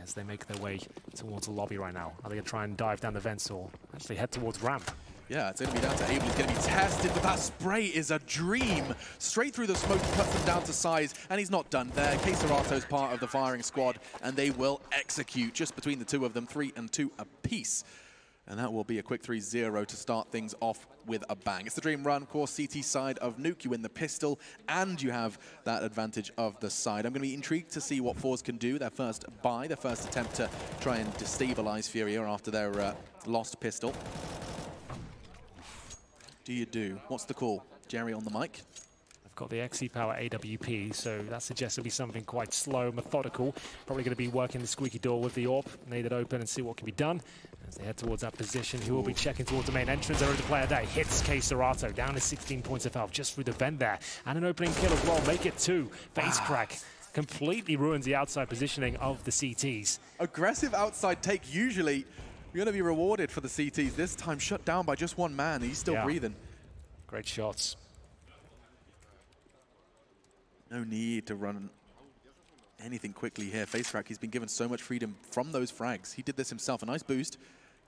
as they make their way towards the lobby right now. Are they going to try and dive down the vents or actually head towards ramp? Yeah, it's going to be down to Abel. He's going to be tested, but that spray is a dream. Straight through the smoke, cuts them down to size, and he's not done there. Caserato's part of the firing squad, and they will execute just between the 2 of them, 3 and 2 apiece. And that will be a quick 3-0 to start things off with a bang. It's the dream run, of course, CT side of NUKE. You win the pistol, and you have that advantage of the side. I'm going to be intrigued to see what Forze can do. Their first buy, their first attempt to try and destabilize Furia after their lost pistol. Do you do? What's the call? Jerry on the mic. I've got the XE-Power AWP, so that suggests it'll be something quite slow, methodical. Probably going to be working the squeaky door with the AWP, made it open and see what can be done. As they head towards that position, he will be checking towards the main entrance. There is a player there. Hits Caserato down to 16 points of health just through the vent there. And an opening kill as well. Make it 2. FaceCrack completely ruins the outside positioning of the CTs. Aggressive outside take. Usually, you're going to be rewarded for the CTs. This time shut down by just 1 man. He's still breathing. Great shots. No need to run anything quickly here. FaceCrack, he's been given so much freedom from those frags. He did this himself. A nice boost.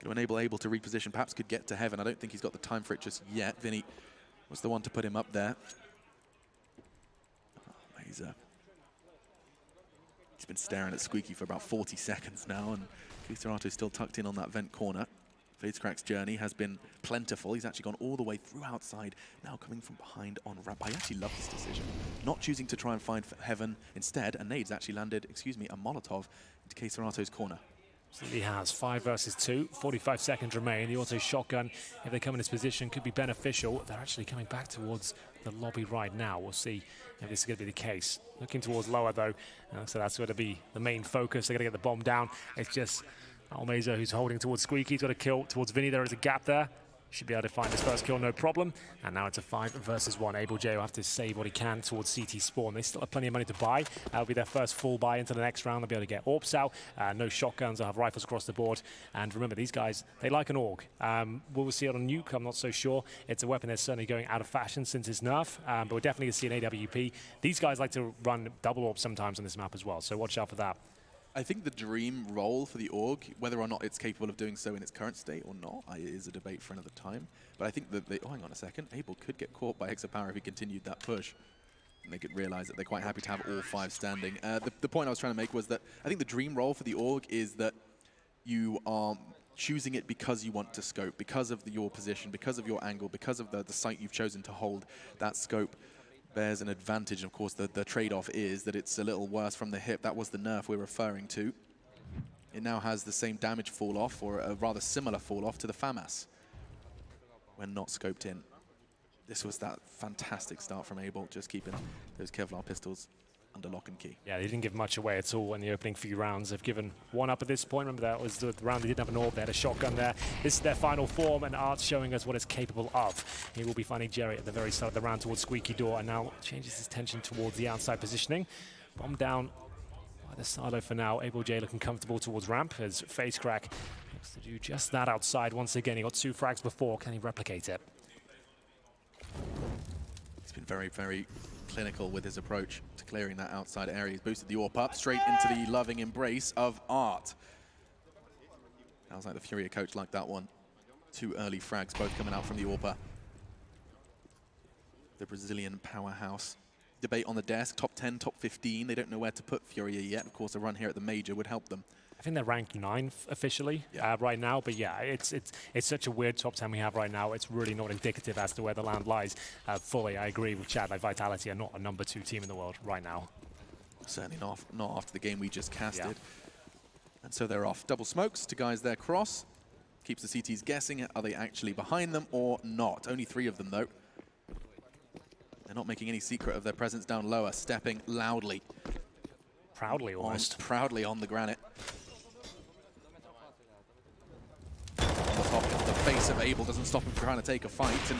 Going to enable Able to reposition. Perhaps could get to heaven. I don't think he's got the time for it just yet. Vinny was the one to put him up there. He's been staring at Squeaky for about 40 seconds now, and GUYZ still tucked in on that vent corner. FaZeCrack's journey has been plentiful. He's actually gone all the way through outside, now coming from behind on ramp. I actually love this decision. Not choosing to try and find Heaven. Instead, a nade's actually landed, excuse me, a Molotov into GUYZ's corner. He has 5 versus 2, 45 seconds remain. The auto shotgun, if they come in this position, could be beneficial. They're actually coming back towards the lobby right now. We'll see if this is going to be the case. Looking towards lower, though, so that's going to be the main focus. They're going to get the bomb down. It's just Almeza who's holding towards Squeaky. He's got a kill towards Vinny. There is a gap there. Should be able to find his first kill, no problem. And now it's a 5 versus 1. ableJ will have to save what he can towards CT spawn. They still have plenty of money to buy. That'll be their first full buy into the next round. They'll be able to get AWPs out. No shotguns. They'll have rifles across the board. And remember, these guys, they like an AUG. Will we see it on NUKE? I'm not so sure. It's a weapon that's certainly going out of fashion since its nerf. But we're definitely going to see an AWP. These guys like to run double AWP sometimes on this map as well. So watch out for that. I think the dream role for the AUG, whether or not it's capable of doing so in its current state or not, is a debate for another time. But I think that oh, hang on a second. Able could get caught by experia if he continued that push. And they could realize that they're quite happy to have all 5 standing. The point I was trying to make was that I think the dream role for the AUG is that you are choosing it because you want to scope, because of your position, because of your angle, because of the site you've chosen to hold. That scope bears an advantage. Of course, the trade-off is that it's a little worse from the hip. That was the nerf we're referring to. It now has the same damage fall-off, or a rather similar fall-off to the FAMAS when not scoped in. This was that fantastic start from Able, just keeping those Kevlar pistols under lock and key. Yeah, they didn't give much away at all in the opening few rounds. They've given one up at this point. Remember, that was the round they didn't have an AWP. They had a shotgun there. This is their final form, and Art's showing us what it's capable of. He will be finding Jerry at the very start of the round towards Squeaky Door, and now changes his tension towards the outside positioning. Bomb down by the silo for now. ableJ looking comfortable towards ramp as FaZeCrack looks to do just that outside once again. He got 2 frags before. Can he replicate it? He's been very, very clinical with his approach to clearing that outside area. He's boosted the AWP up straight into the loving embrace of Art. Sounds like the Furia coach liked that one. 2 early frags, both coming out from the AWP. The Brazilian powerhouse. Debate on the desk, top 10, top 15. They don't know where to put Furia yet. Of course, a run here at the major would help them. I think they're ranked 9 officially right now, but yeah, it's such a weird top 10 we have right now. It's really not indicative as to where the land lies fully. I agree with Chad, like Vitality are not a number 2 team in the world right now. Certainly not after the game we just casted. Yeah. And so they're off. Double smokes to GUYZ their cross. Keeps the CTs guessing, are they actually behind them or not? Only 3 of them though. They're not making any secret of their presence down lower, stepping loudly. Proudly almost. Proudly on the granite. The face of Able doesn't stop him from trying to take a fight, and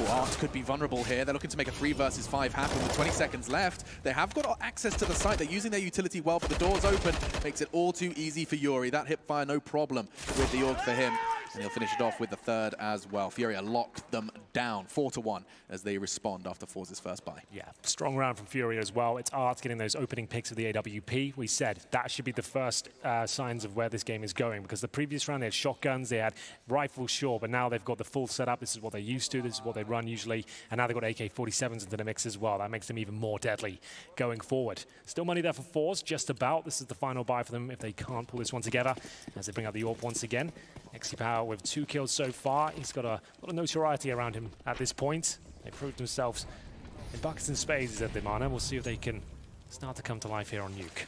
Art could be vulnerable here. They're looking to make a 3 versus 5 happen with 20 seconds left. They have got access to the site. They're using their utility well, but the door's open. Makes it all too easy for Yuri. That hip fire, no problem with the AUG for him. And he'll finish it off with the 3rd as well. Furia locked them down 4-1 as they respond after Forze's first buy. Yeah, strong round from Furia as well. It's Art getting those opening picks of the AWP. We said that should be the first signs of where this game is going, because the previous round they had shotguns, they had rifles, sure, but now they've got the full setup. This is what they're used to. This is what they run usually. And now they've got AK-47s into the mix as well. That makes them even more deadly going forward. Still money there for Forze, just about. This is the final buy for them if they can't pull this one together as they bring out the AWP once again. Power with 2 kills so far. He's got a lot of notoriety around him at this point. They proved themselves in buckets and spades at the mana. We'll see if they can start to come to life here on NUKE.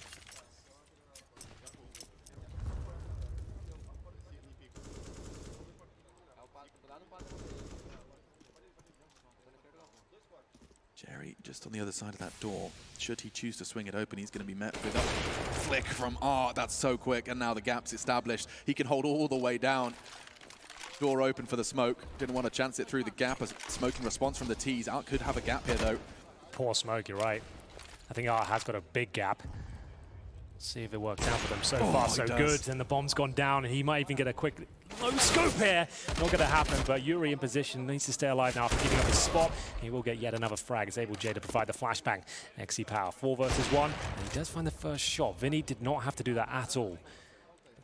Jerry just on the other side of that door. Should he choose to swing it open, he's going to be met with a flick from Art. That's so quick, and now the gap's established. He can hold all the way down. Door open for the smoke. Didn't want to chance it through the gap. A smoking response from the T's. Art could have a gap here, though. Poor smoke, you're right. I think Art has got a big gap. See if it works out for them. So far, so good. And the bomb's gone down, and he might even get a quick low scope here. Not going to happen, but Yuri in position needs to stay alive now after giving up his spot. He will get yet another frag. It's ableJ to provide the flashbang. XC Power, 4 versus 1. And he does find the first shot. Vinny did not have to do that at all.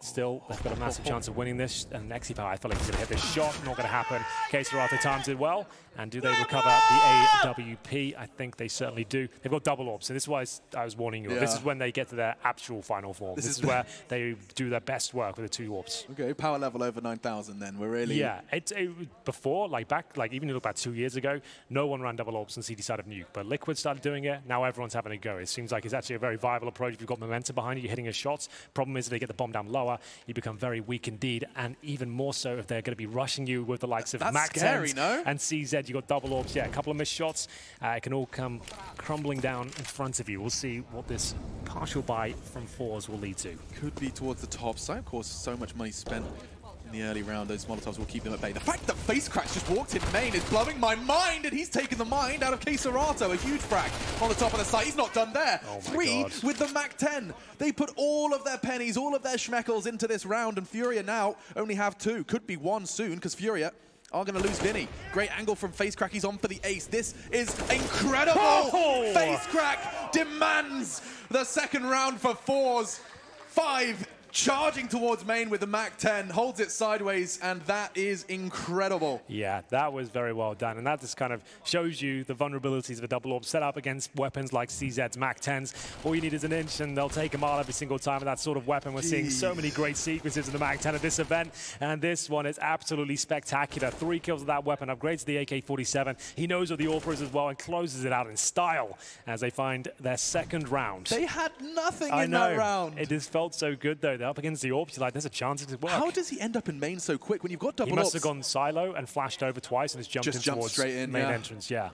Still, they've got a massive chance of winning this. And Exipower, I feel like he's going to hit this shot. Not going to happen. Keserato times it well. And do they recover the AWP? I think they certainly do. They've got double orbs, so this is why I was warning you. Yeah. This is when they get to their actual final form. This is where they do their best work with the 2 orbs. Okay, power level over 9,000 then. We're really... Yeah, before, even you look back 2 years ago, no one ran double orbs on the CD side of NUKE. But Liquid started doing it. Now everyone's having a go. It seems like it's actually a very viable approach. If you've got momentum behind you, you're hitting your shots. Problem is, if they get the bomb down lower, you become very weak indeed. And even more so if they're going to be rushing you with the likes of MAC-10s and CZ. You've got double orbs. Yeah, a couple of missed shots. It can all come crumbling down in front of you. We'll see what this partial buy from Forze will lead to. Could be towards the top side. Of course, so much money spent in the early round. Those Molotovs will keep them at bay. The fact that FaceCrack's just walked in main is blowing my mind, and he's taken the mind out of Keserato. A huge frag on the top of the site. He's not done there. Oh 3 God. With the MAC-10. They put all of their pennies, all of their schmeckles into this round, and Furia now only have 2. Could be 1 soon, because Furia are going to lose Vinny. Great angle from FaceCrack. He's on for the ace. This is incredible. Oh! FaceCrack demands the second round for Forze. 5 charging towards main with the MAC-10, holds it sideways, and that is incredible. Yeah, that was very well done, and that just kind of shows you the vulnerabilities of a double orb set up against weapons like CZ's MAC-10s. All you need is an inch, and they'll take a mile every single time with that sort of weapon. We're seeing so many great sequences of the MAC-10 at this event, and this one is absolutely spectacular. 3 kills with that weapon, upgrades the AK-47. He knows what the AWP is as well, and closes it out in style as they find their second round. They had nothing in that round. It just felt so good, though. They're up against the AWP, you're like, there's a chance it could work. How does he end up in main so quick when you've got double AWPs? He must have gone silo and flashed over twice and just jumped towards straight in, main entrance, yeah.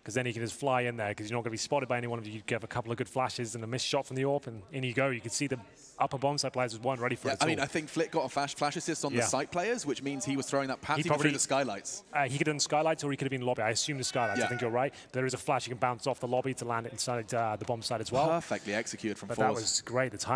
Because then he can just fly in there because you're not going to be spotted by anyone of you. You give a couple of good flashes and a missed shot from the AWP, and in you go. You can see the upper bomb site players was one ready for it. I mean, I think Flick got a flash assist on the site players, which means he was throwing that perhaps even through the skylights. He could have done skylights or he could have been lobby. I assume the skylights. I think you're right. There is a flash you can bounce off the lobby to land it inside the bomb site as well. Perfectly executed from Forze. But that was great. The time